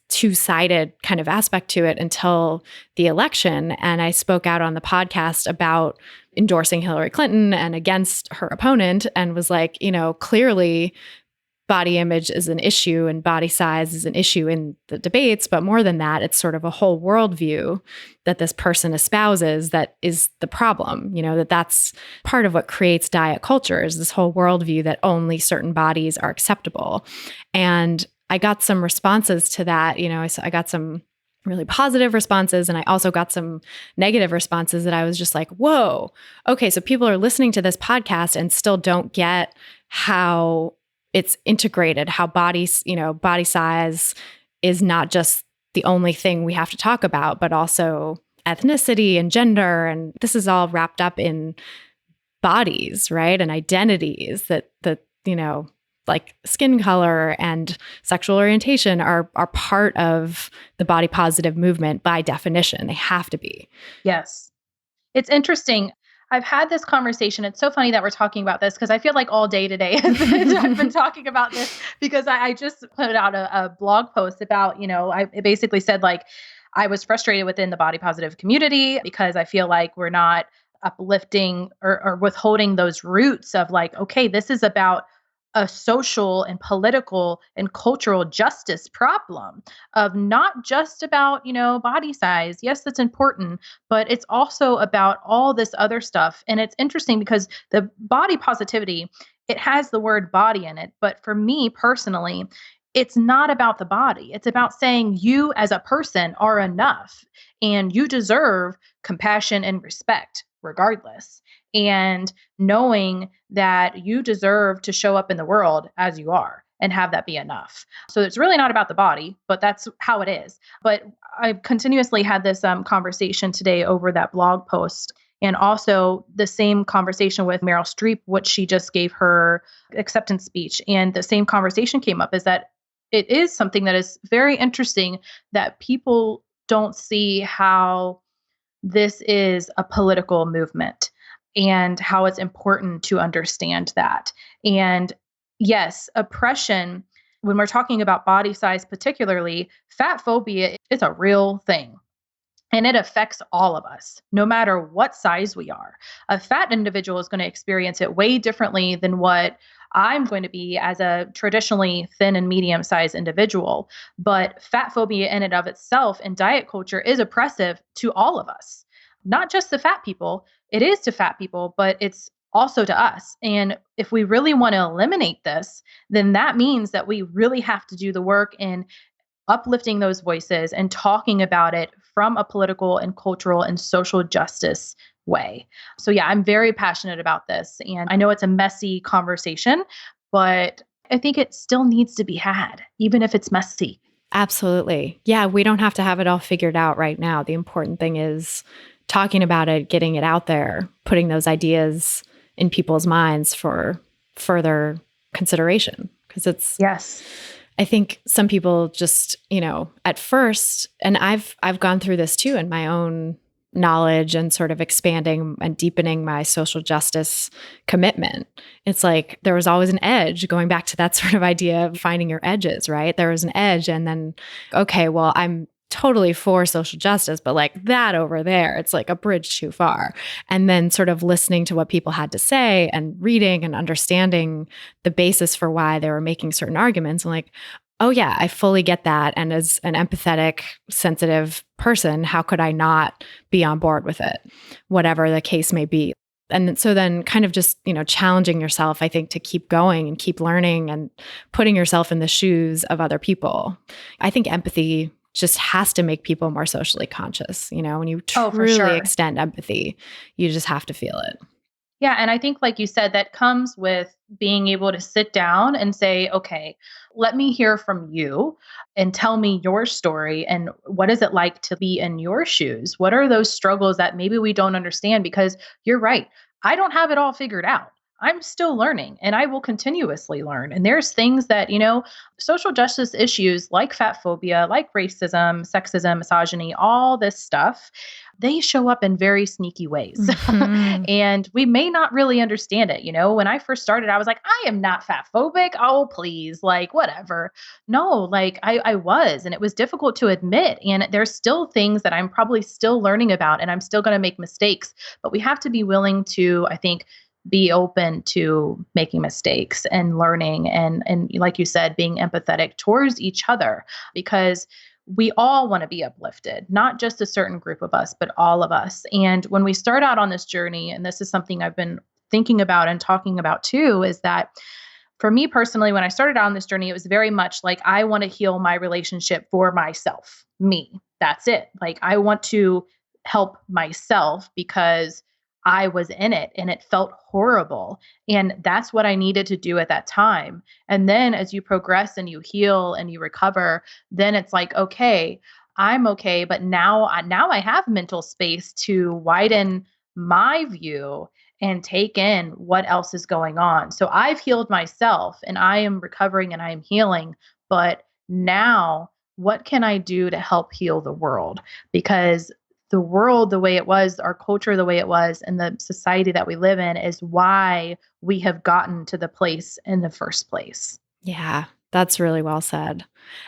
two-sided kind of aspect to it until the election. And I spoke out on the podcast about endorsing Hillary Clinton and against her opponent, and was like, clearly body image is an issue and body size is an issue in the debates. But more than that, it's sort of a whole worldview that this person espouses that is the problem. That's part of what creates diet culture, is this whole worldview that only certain bodies are acceptable. And I got some responses to that. I got some really positive responses, and I also got some negative responses that I was just like, whoa, okay, so people are listening to this podcast and still don't get how it's integrated, how body size is not just the only thing we have to talk about, but also ethnicity and gender. And this is all wrapped up in bodies, right? And identities that like skin color and sexual orientation are part of the body positive movement by definition. They have to be. Yes. It's interesting. I've had this conversation. It's so funny that we're talking about this, because I feel like all day today I've been talking about this, because I just put out a blog post about, I basically said, I was frustrated within the body positive community because I feel like we're not uplifting or withholding those roots of okay, this is about a social and political and cultural justice problem of not just about, body size. Yes, that's important, but it's also about all this other stuff. And it's interesting because the body positivity, it has the word body in it. But for me personally, it's not about the body. It's about saying you as a person are enough and you deserve compassion and respect regardless. And knowing that you deserve to show up in the world as you are and have that be enough. So it's really not about the body, but that's how it is. But I continuously had this conversation today over that blog post, and also the same conversation with Meryl Streep, which she just gave her acceptance speech. And the same conversation came up is that it is something that is very interesting that people don't see how this is a political movement and how it's important to understand that. And yes, oppression, when we're talking about body size, particularly, fat phobia is a real thing. And it affects all of us, no matter what size we are. A fat individual is going to experience it way differently than what I'm going to be as a traditionally thin and medium sized individual. But fat phobia in and of itself in diet culture is oppressive to all of us, not just the fat people. It is to fat people, but it's also to us. And if we really want to eliminate this, then that means that we really have to do the work in uplifting those voices and talking about it from a political and cultural and social justice way. So yeah, I'm very passionate about this. And I know it's a messy conversation, but I think it still needs to be had, even if it's messy. Absolutely. Yeah, we don't have to have it all figured out right now. The important thing is talking about it, getting it out there, putting those ideas in people's minds for further consideration. Because Yes. I think some people just, at first, and I've gone through this too in my own knowledge and sort of expanding and deepening my social justice commitment. It's like there was always an edge, going back to that sort of idea of finding your edges, right? There was an edge, and then, okay, well, I'm totally for social justice, but like that over there, it's like a bridge too far. And then sort of listening to what people had to say and reading and understanding the basis for why they were making certain arguments. I'm like, oh yeah, I fully get that. And as an empathetic, sensitive person, how could I not be on board with it, whatever the case may be? And so then kind of just, challenging yourself, I think, to keep going and keep learning and putting yourself in the shoes of other people. I think empathy just has to make people more socially conscious. When you truly extend empathy, you just have to feel it. Yeah. And I think, like you said, that comes with being able to sit down and say, okay, let me hear from you and tell me your story. And what is it like to be in your shoes? What are those struggles that maybe we don't understand? Because you're right. I don't have it all figured out. I'm still learning and I will continuously learn. And there's things that, social justice issues like fat phobia, like racism, sexism, misogyny, all this stuff, they show up in very sneaky ways. Mm-hmm. And we may not really understand it. When I first started, I was like, I am not fat phobic. Oh, please, like whatever. No, like I was, and it was difficult to admit. And there's still things that I'm probably still learning about, and I'm still going to make mistakes, but we have to be willing to, I think, be open to making mistakes and learning and like you said, being empathetic towards each other, because we all want to be uplifted, not just a certain group of us, but all of us. And when we start out on this journey, and this is something I've been thinking about and talking about too, is that for me personally, when I started out on this journey, it was very much like, I want to heal my relationship for myself, me. That's it. Like, I want to help myself because I was in it and it felt horrible. And that's what I needed to do at that time. And then as you progress and you heal and you recover, then it's like, okay, I'm okay. But now I have mental space to widen my view and take in what else is going on. So I've healed myself and I am recovering and I am healing. But now what can I do to help heal the world? Because the world the way it was, our culture the way it was, and the society that we live in is why we have gotten to the place in the first place. Yeah, that's really well said.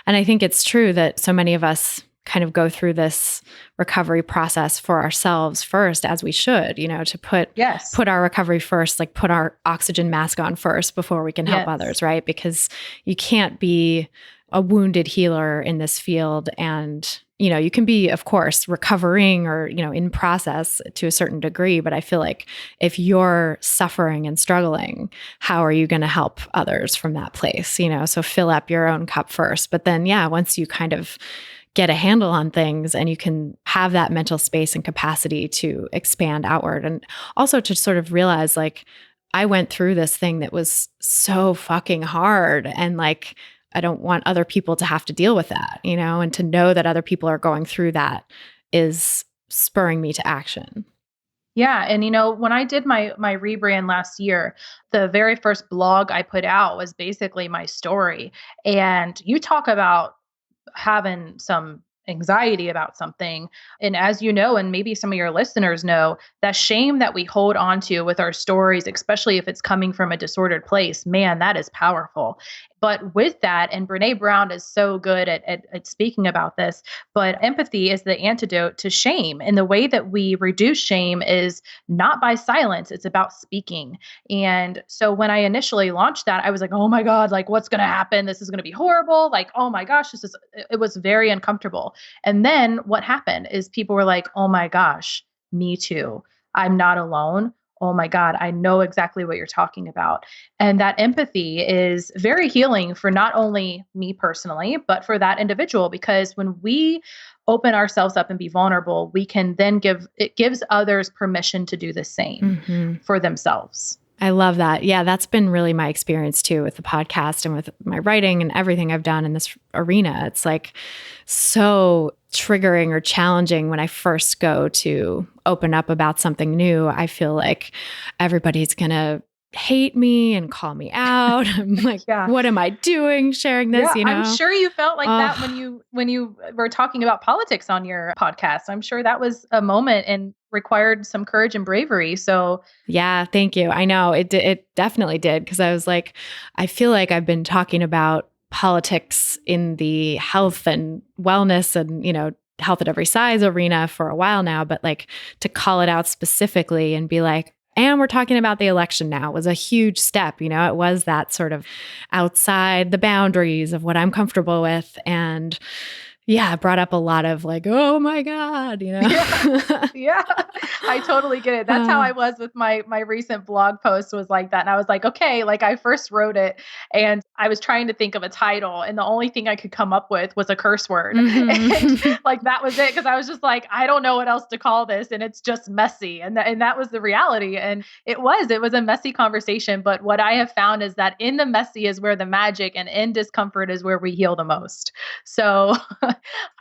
And I think it's true that so many of us kind of go through this recovery process for ourselves first, as we should, to Yes. put our recovery first, like put our oxygen mask on first before we can help Yes. others, right? Because you can't be a wounded healer in this field. And, you can be, of course, recovering or, in process to a certain degree. But I feel like if you're suffering and struggling, how are you going to help others from that place? So fill up your own cup first. But then, once you kind of get a handle on things and you can have that mental space and capacity to expand outward, and also to sort of realize, like, I went through this thing that was so fucking hard, and like, I don't want other people to have to deal with that, and to know that other people are going through that is spurring me to action. Yeah. And when I did my rebrand last year, the very first blog I put out was basically my story. And you talk about having some anxiety about something. And as you know, and maybe some of your listeners know, that shame that we hold on to with our stories, especially if it's coming from a disordered place, man, that is powerful. But with that, and Brene Brown is so good at speaking about this, but empathy is the antidote to shame. And the way that we reduce shame is not by silence, it's about speaking. And so when I initially launched that, I was like, oh my God, like what's going to happen? This is going to be horrible. Like, oh my gosh, it was very uncomfortable. And then what happened is people were like, oh my gosh, me too. I'm not alone. Oh my God, I know exactly what you're talking about. And that empathy is very healing for not only me personally, but for that individual, because when we open ourselves up and be vulnerable, we can then it gives others permission to do the same for themselves. I love that. Yeah, that's been really my experience too with the podcast and with my writing and everything I've done in this arena. It's like so triggering or challenging when I first go to open up about something new. I feel like everybody's going to hate me and call me out. I'm like, what am I doing sharing this? I'm sure you felt like that when you were talking about politics on your podcast. I'm sure that was a moment and required some courage and bravery. So yeah, thank you. I know it definitely did, because I was like, I feel like I've been talking about politics in the health and wellness and, health at every size arena for a while now, but like to call it out specifically and be like, and we're talking about the election now, was a huge step. It was that sort of outside the boundaries of what I'm comfortable with. And yeah, it brought up a lot of like, oh my God, Yeah, I totally get it. That's how I was with my recent blog post, was like that. And I was like, okay, like I first wrote it and I was trying to think of a title, and the only thing I could come up with was a curse word. And like that was it, because I was just like, I don't know what else to call this, and it's just messy. And that was the reality. And it was a messy conversation. But what I have found is that in the messy is where the magic, and in discomfort is where we heal the most. So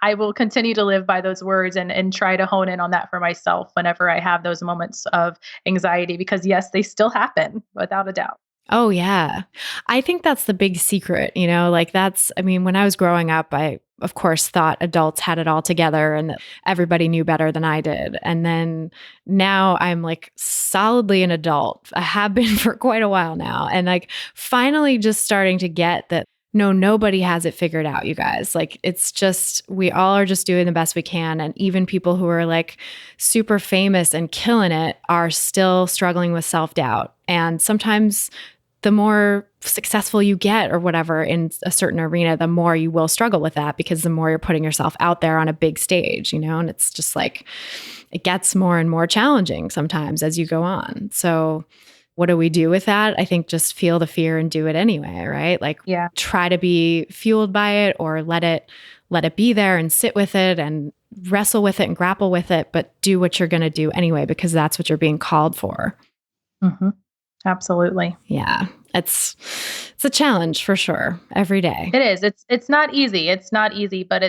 I will continue to live by those words and try to hone in on that for myself whenever I have those moments of anxiety, because yes, they still happen without a doubt. Oh, yeah. I think that's the big secret, like when I was growing up, I, of course, thought adults had it all together and that everybody knew better than I did. And then now I'm like solidly an adult. I have been for quite a while now. And like finally just starting to get that, no, nobody has it figured out, you guys. Like, it's just, we all are just doing the best we can. And even people who are like super famous and killing it are still struggling with self-doubt. And sometimes the more successful you get or whatever in a certain arena, the more you will struggle with that, because the more you're putting yourself out there on a big stage, and it's just like, it gets more and more challenging sometimes as you go on. So what do we do with that? I think just feel the fear and do it anyway, right? Like, try to be fueled by it, or let it be there and sit with it and wrestle with it and grapple with it, but do what you're going to do anyway, because that's what you're being called for. Mm-hmm. Absolutely. Yeah. It's a challenge for sure every day. It is. It's not easy. It's not easy, but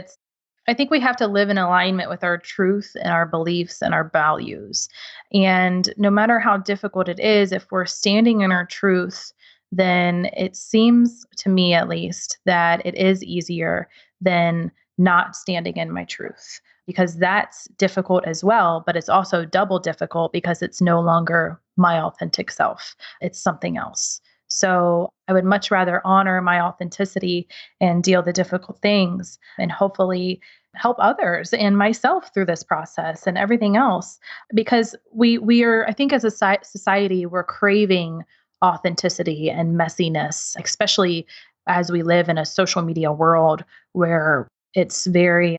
I think we have to live in alignment with our truth and our beliefs and our values. And no matter how difficult it is, if we're standing in our truth, then it seems to me, at least, that it is easier than not standing in my truth, because that's difficult as well. But it's also double difficult because it's no longer my authentic self. It's something else. So I would much rather honor my authenticity and deal the difficult things, and hopefully help others and myself through this process and everything else. Because we are, I think as a society, we're craving authenticity and messiness, especially as we live in a social media world where it's very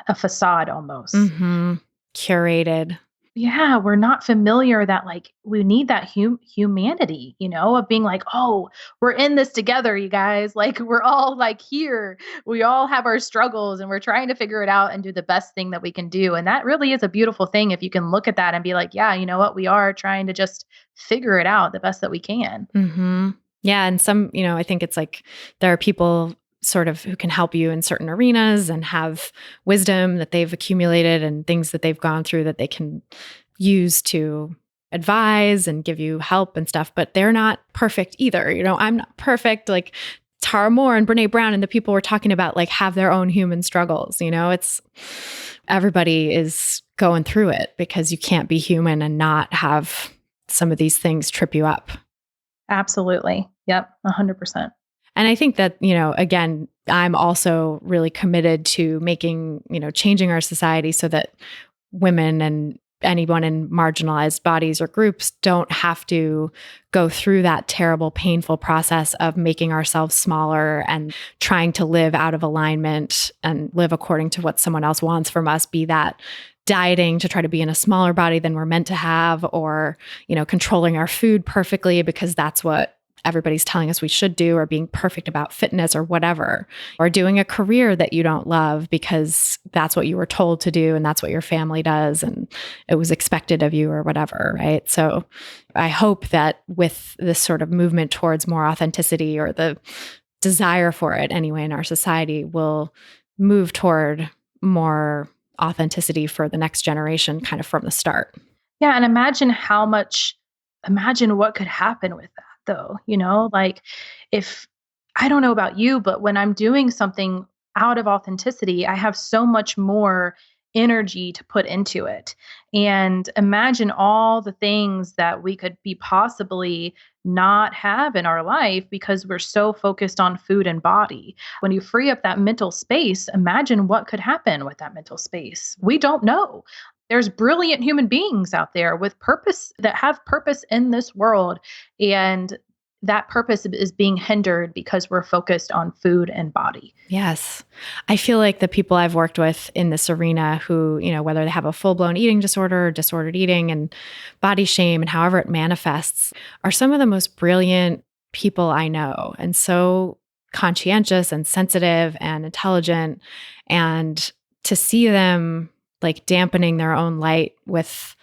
a facade almost. Mm-hmm. Curated. Yeah, we're not familiar that like we need that humanity, of being like, oh, we're in this together, you guys. Like we're all like here. We all have our struggles and we're trying to figure it out and do the best thing that we can do. And that really is a beautiful thing if you can look at that and be like, yeah, you know what? We are trying to just figure it out the best that we can. Mm-hmm. Yeah. And some, I think it's like there are people sort of who can help you in certain arenas and have wisdom that they've accumulated and things that they've gone through that they can use to advise and give you help and stuff, but they're not perfect either. I'm not perfect. Like Tara Moore and Brene Brown and the people we're talking about, like have their own human struggles. It's everybody is going through it because you can't be human and not have some of these things trip you up. Absolutely. Yep. 100%. And I think that, again, I'm also really committed to making, changing our society so that women and anyone in marginalized bodies or groups don't have to go through that terrible, painful process of making ourselves smaller and trying to live out of alignment and live according to what someone else wants from us, be that dieting to try to be in a smaller body than we're meant to have, or, controlling our food perfectly because that's what everybody's telling us we should do, or being perfect about fitness or whatever, or doing a career that you don't love because that's what you were told to do and that's what your family does and it was expected of you or whatever, right? So I hope that with this sort of movement towards more authenticity, or the desire for it anyway in our society, will move toward more authenticity for the next generation kind of from the start. Yeah. And imagine what could happen with that though, like if I don't know about you, but when I'm doing something out of authenticity, I have so much more energy to put into it. And imagine all the things that we could be possibly not have in our life because we're so focused on food and body. When you free up that mental space, imagine what could happen with that mental space. We don't know. There's brilliant human beings out there with purpose that have purpose in this world. And that purpose is being hindered because we're focused on food and body. Yes. I feel like the people I've worked with in this arena who, whether they have a full-blown eating disorder or disordered eating and body shame and however it manifests, are some of the most brilliant people I know, and so conscientious and sensitive and intelligent. And to see them like dampening their own light with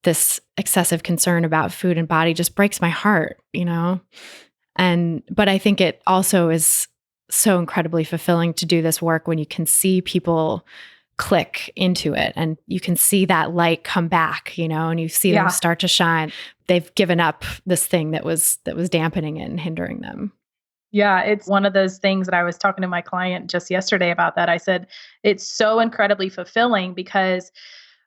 this excessive concern about food and body just breaks my heart, but I think it also is so incredibly fulfilling to do this work when you can see people click into it and you can see that light come back, and you see them start to shine. They've given up this thing that was dampening it and hindering them. Yeah, it's one of those things that I was talking to my client just yesterday about that. I said, it's so incredibly fulfilling because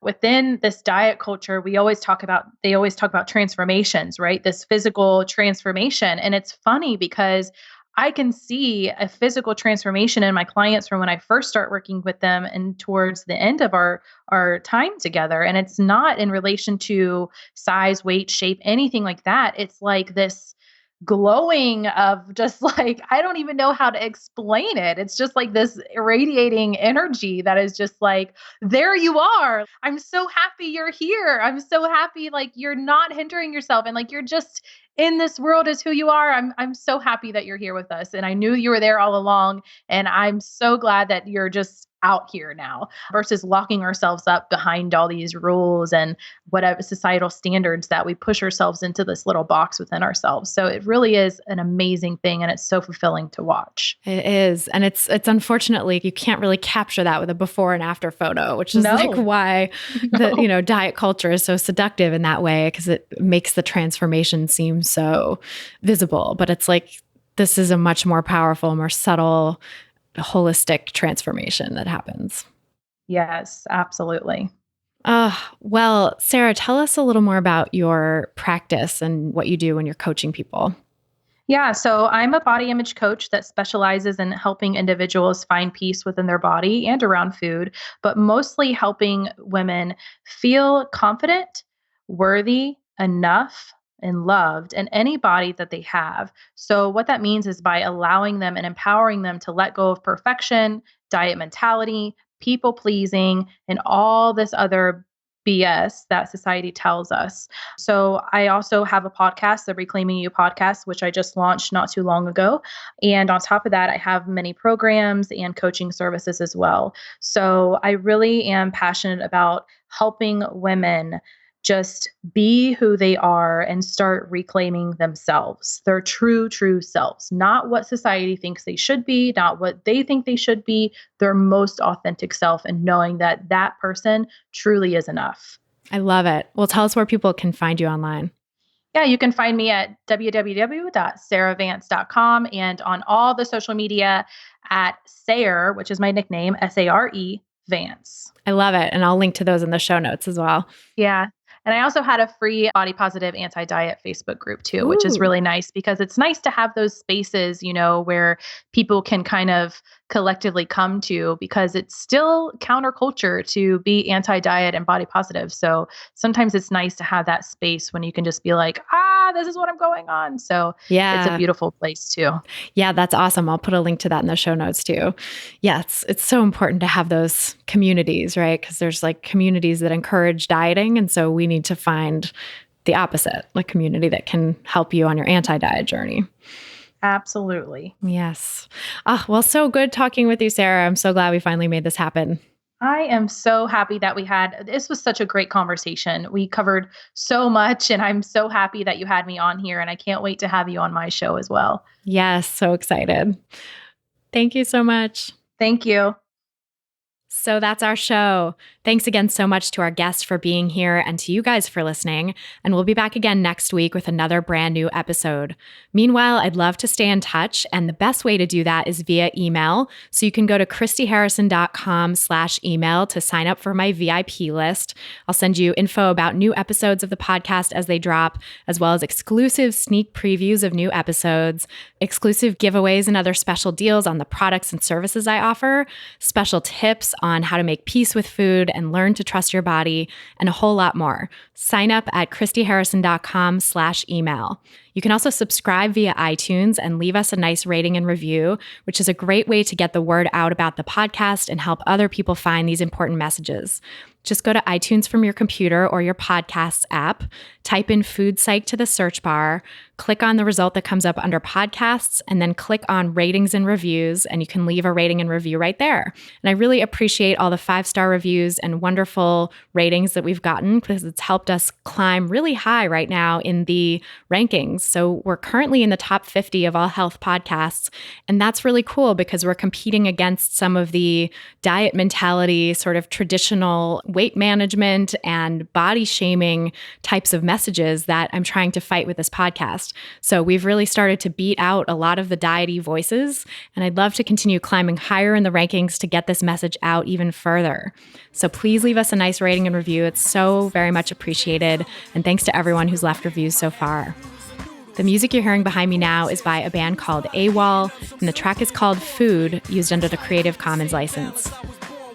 within this diet culture, they always talk about transformations, right? This physical transformation. And it's funny because I can see a physical transformation in my clients from when I first start working with them and towards the end of our time together. And it's not in relation to size, weight, shape, anything like that. It's like this glowing of just like, I don't even know how to explain it. It's just like this irradiating energy that is just like, there you are. I'm so happy you're here. I'm so happy like you're not hindering yourself and like you're just in this world as who you are. I'm so happy that you're here with us. And I knew you were there all along. And I'm so glad that you're just out here now versus locking ourselves up behind all these rules and whatever societal standards that we push ourselves into this little box within ourselves. So it really is an amazing thing. And it's so fulfilling to watch. It is. And it's unfortunately, you can't really capture that with a before and after photo, which is like why the, diet culture is so seductive in that way, because it makes the transformation seem so visible. But it's like, this is a much more powerful, more subtle, holistic transformation that happens. Yes, absolutely. Well, Sarah, tell us a little more about your practice and what you do when you're coaching people. Yeah, so I'm a body image coach that specializes in helping individuals find peace within their body and around food, but mostly helping women feel confident, worthy, enough, and loved in any body that they have. So, what that means is by allowing them and empowering them to let go of perfection, diet mentality, people pleasing, and all this other BS that society tells us. So I also have a podcast, the Reclaiming You podcast, which I just launched not too long ago. And on top of that, I have many programs and coaching services as well. So I really am passionate about helping women just be who they are and start reclaiming themselves, their true selves, not what society thinks they should be, not what they think they should be, their most authentic self, and knowing that that person truly is enough. I love it. Well, tell us where people can find you online. Yeah, you can find me at www.sarahvance.com and on all the social media at Sare, which is my nickname, Sare Vance. I love it. And I'll link to those in the show notes as well. Yeah. And I also had a free body positive anti-diet Facebook group too, which is really nice because it's nice to have those spaces, where people can kind of collectively come to, because it's still counterculture to be anti-diet and body positive. So sometimes it's nice to have that space when you can just be like, this is what I'm going on. So it's a beautiful place too. Yeah, that's awesome. I'll put a link to that in the show notes too. Yeah, it's so important to have those communities, right? Because there's like communities that encourage dieting. And so we need to find the opposite, like community that can help you on your anti-diet journey. Absolutely. Yes. Well, so good talking with you, Sarah. I'm so glad we finally made this happen. I am so happy that this was such a great conversation. We covered so much, and I'm so happy that you had me on here, and I can't wait to have you on my show as well. Yes, so excited. Thank you so much. Thank you. So that's our show. Thanks again so much to our guests for being here and to you guys for listening. And we'll be back again next week with another brand new episode. Meanwhile, I'd love to stay in touch. And the best way to do that is via email. So you can go to christyharrison.com/email to sign up for my VIP list. I'll send you info about new episodes of the podcast as they drop, as well as exclusive sneak previews of new episodes, exclusive giveaways and other special deals on the products and services I offer, special tips on how to make peace with food and learn to trust your body, and a whole lot more. Sign up at christyharrison.com/email. You can also subscribe via iTunes and leave us a nice rating and review, which is a great way to get the word out about the podcast and help other people find these important messages. Just go to iTunes from your computer or your podcasts app, type in Food Psych to the search bar, click on the result that comes up under podcasts, and then click on ratings and reviews, and you can leave a rating and review right there. And I really appreciate all the 5-star reviews and wonderful ratings that we've gotten, because it's helped us climb really high right now in the rankings. So we're currently in the top 50 of all health podcasts, and that's really cool because we're competing against some of the diet mentality, sort of traditional weight management and body shaming types of messages that I'm trying to fight with this podcast. So we've really started to beat out a lot of the diety voices, and I'd love to continue climbing higher in the rankings to get this message out even further. So please leave us a nice rating and review. It's so very much appreciated. And thanks to everyone who's left reviews so far. The music you're hearing behind me now is by a band called AWOL, and the track is called Food, used under the Creative Commons license.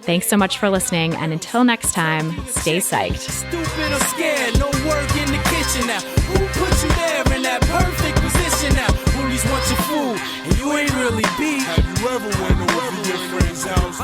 Thanks so much for listening, and until next time, stay psyched. Stupid or scared, no work in the kitchen now. Who put you there in that perfect position now? Bullies want your food, and you ain't really beat. Have you ever went over your friend's house?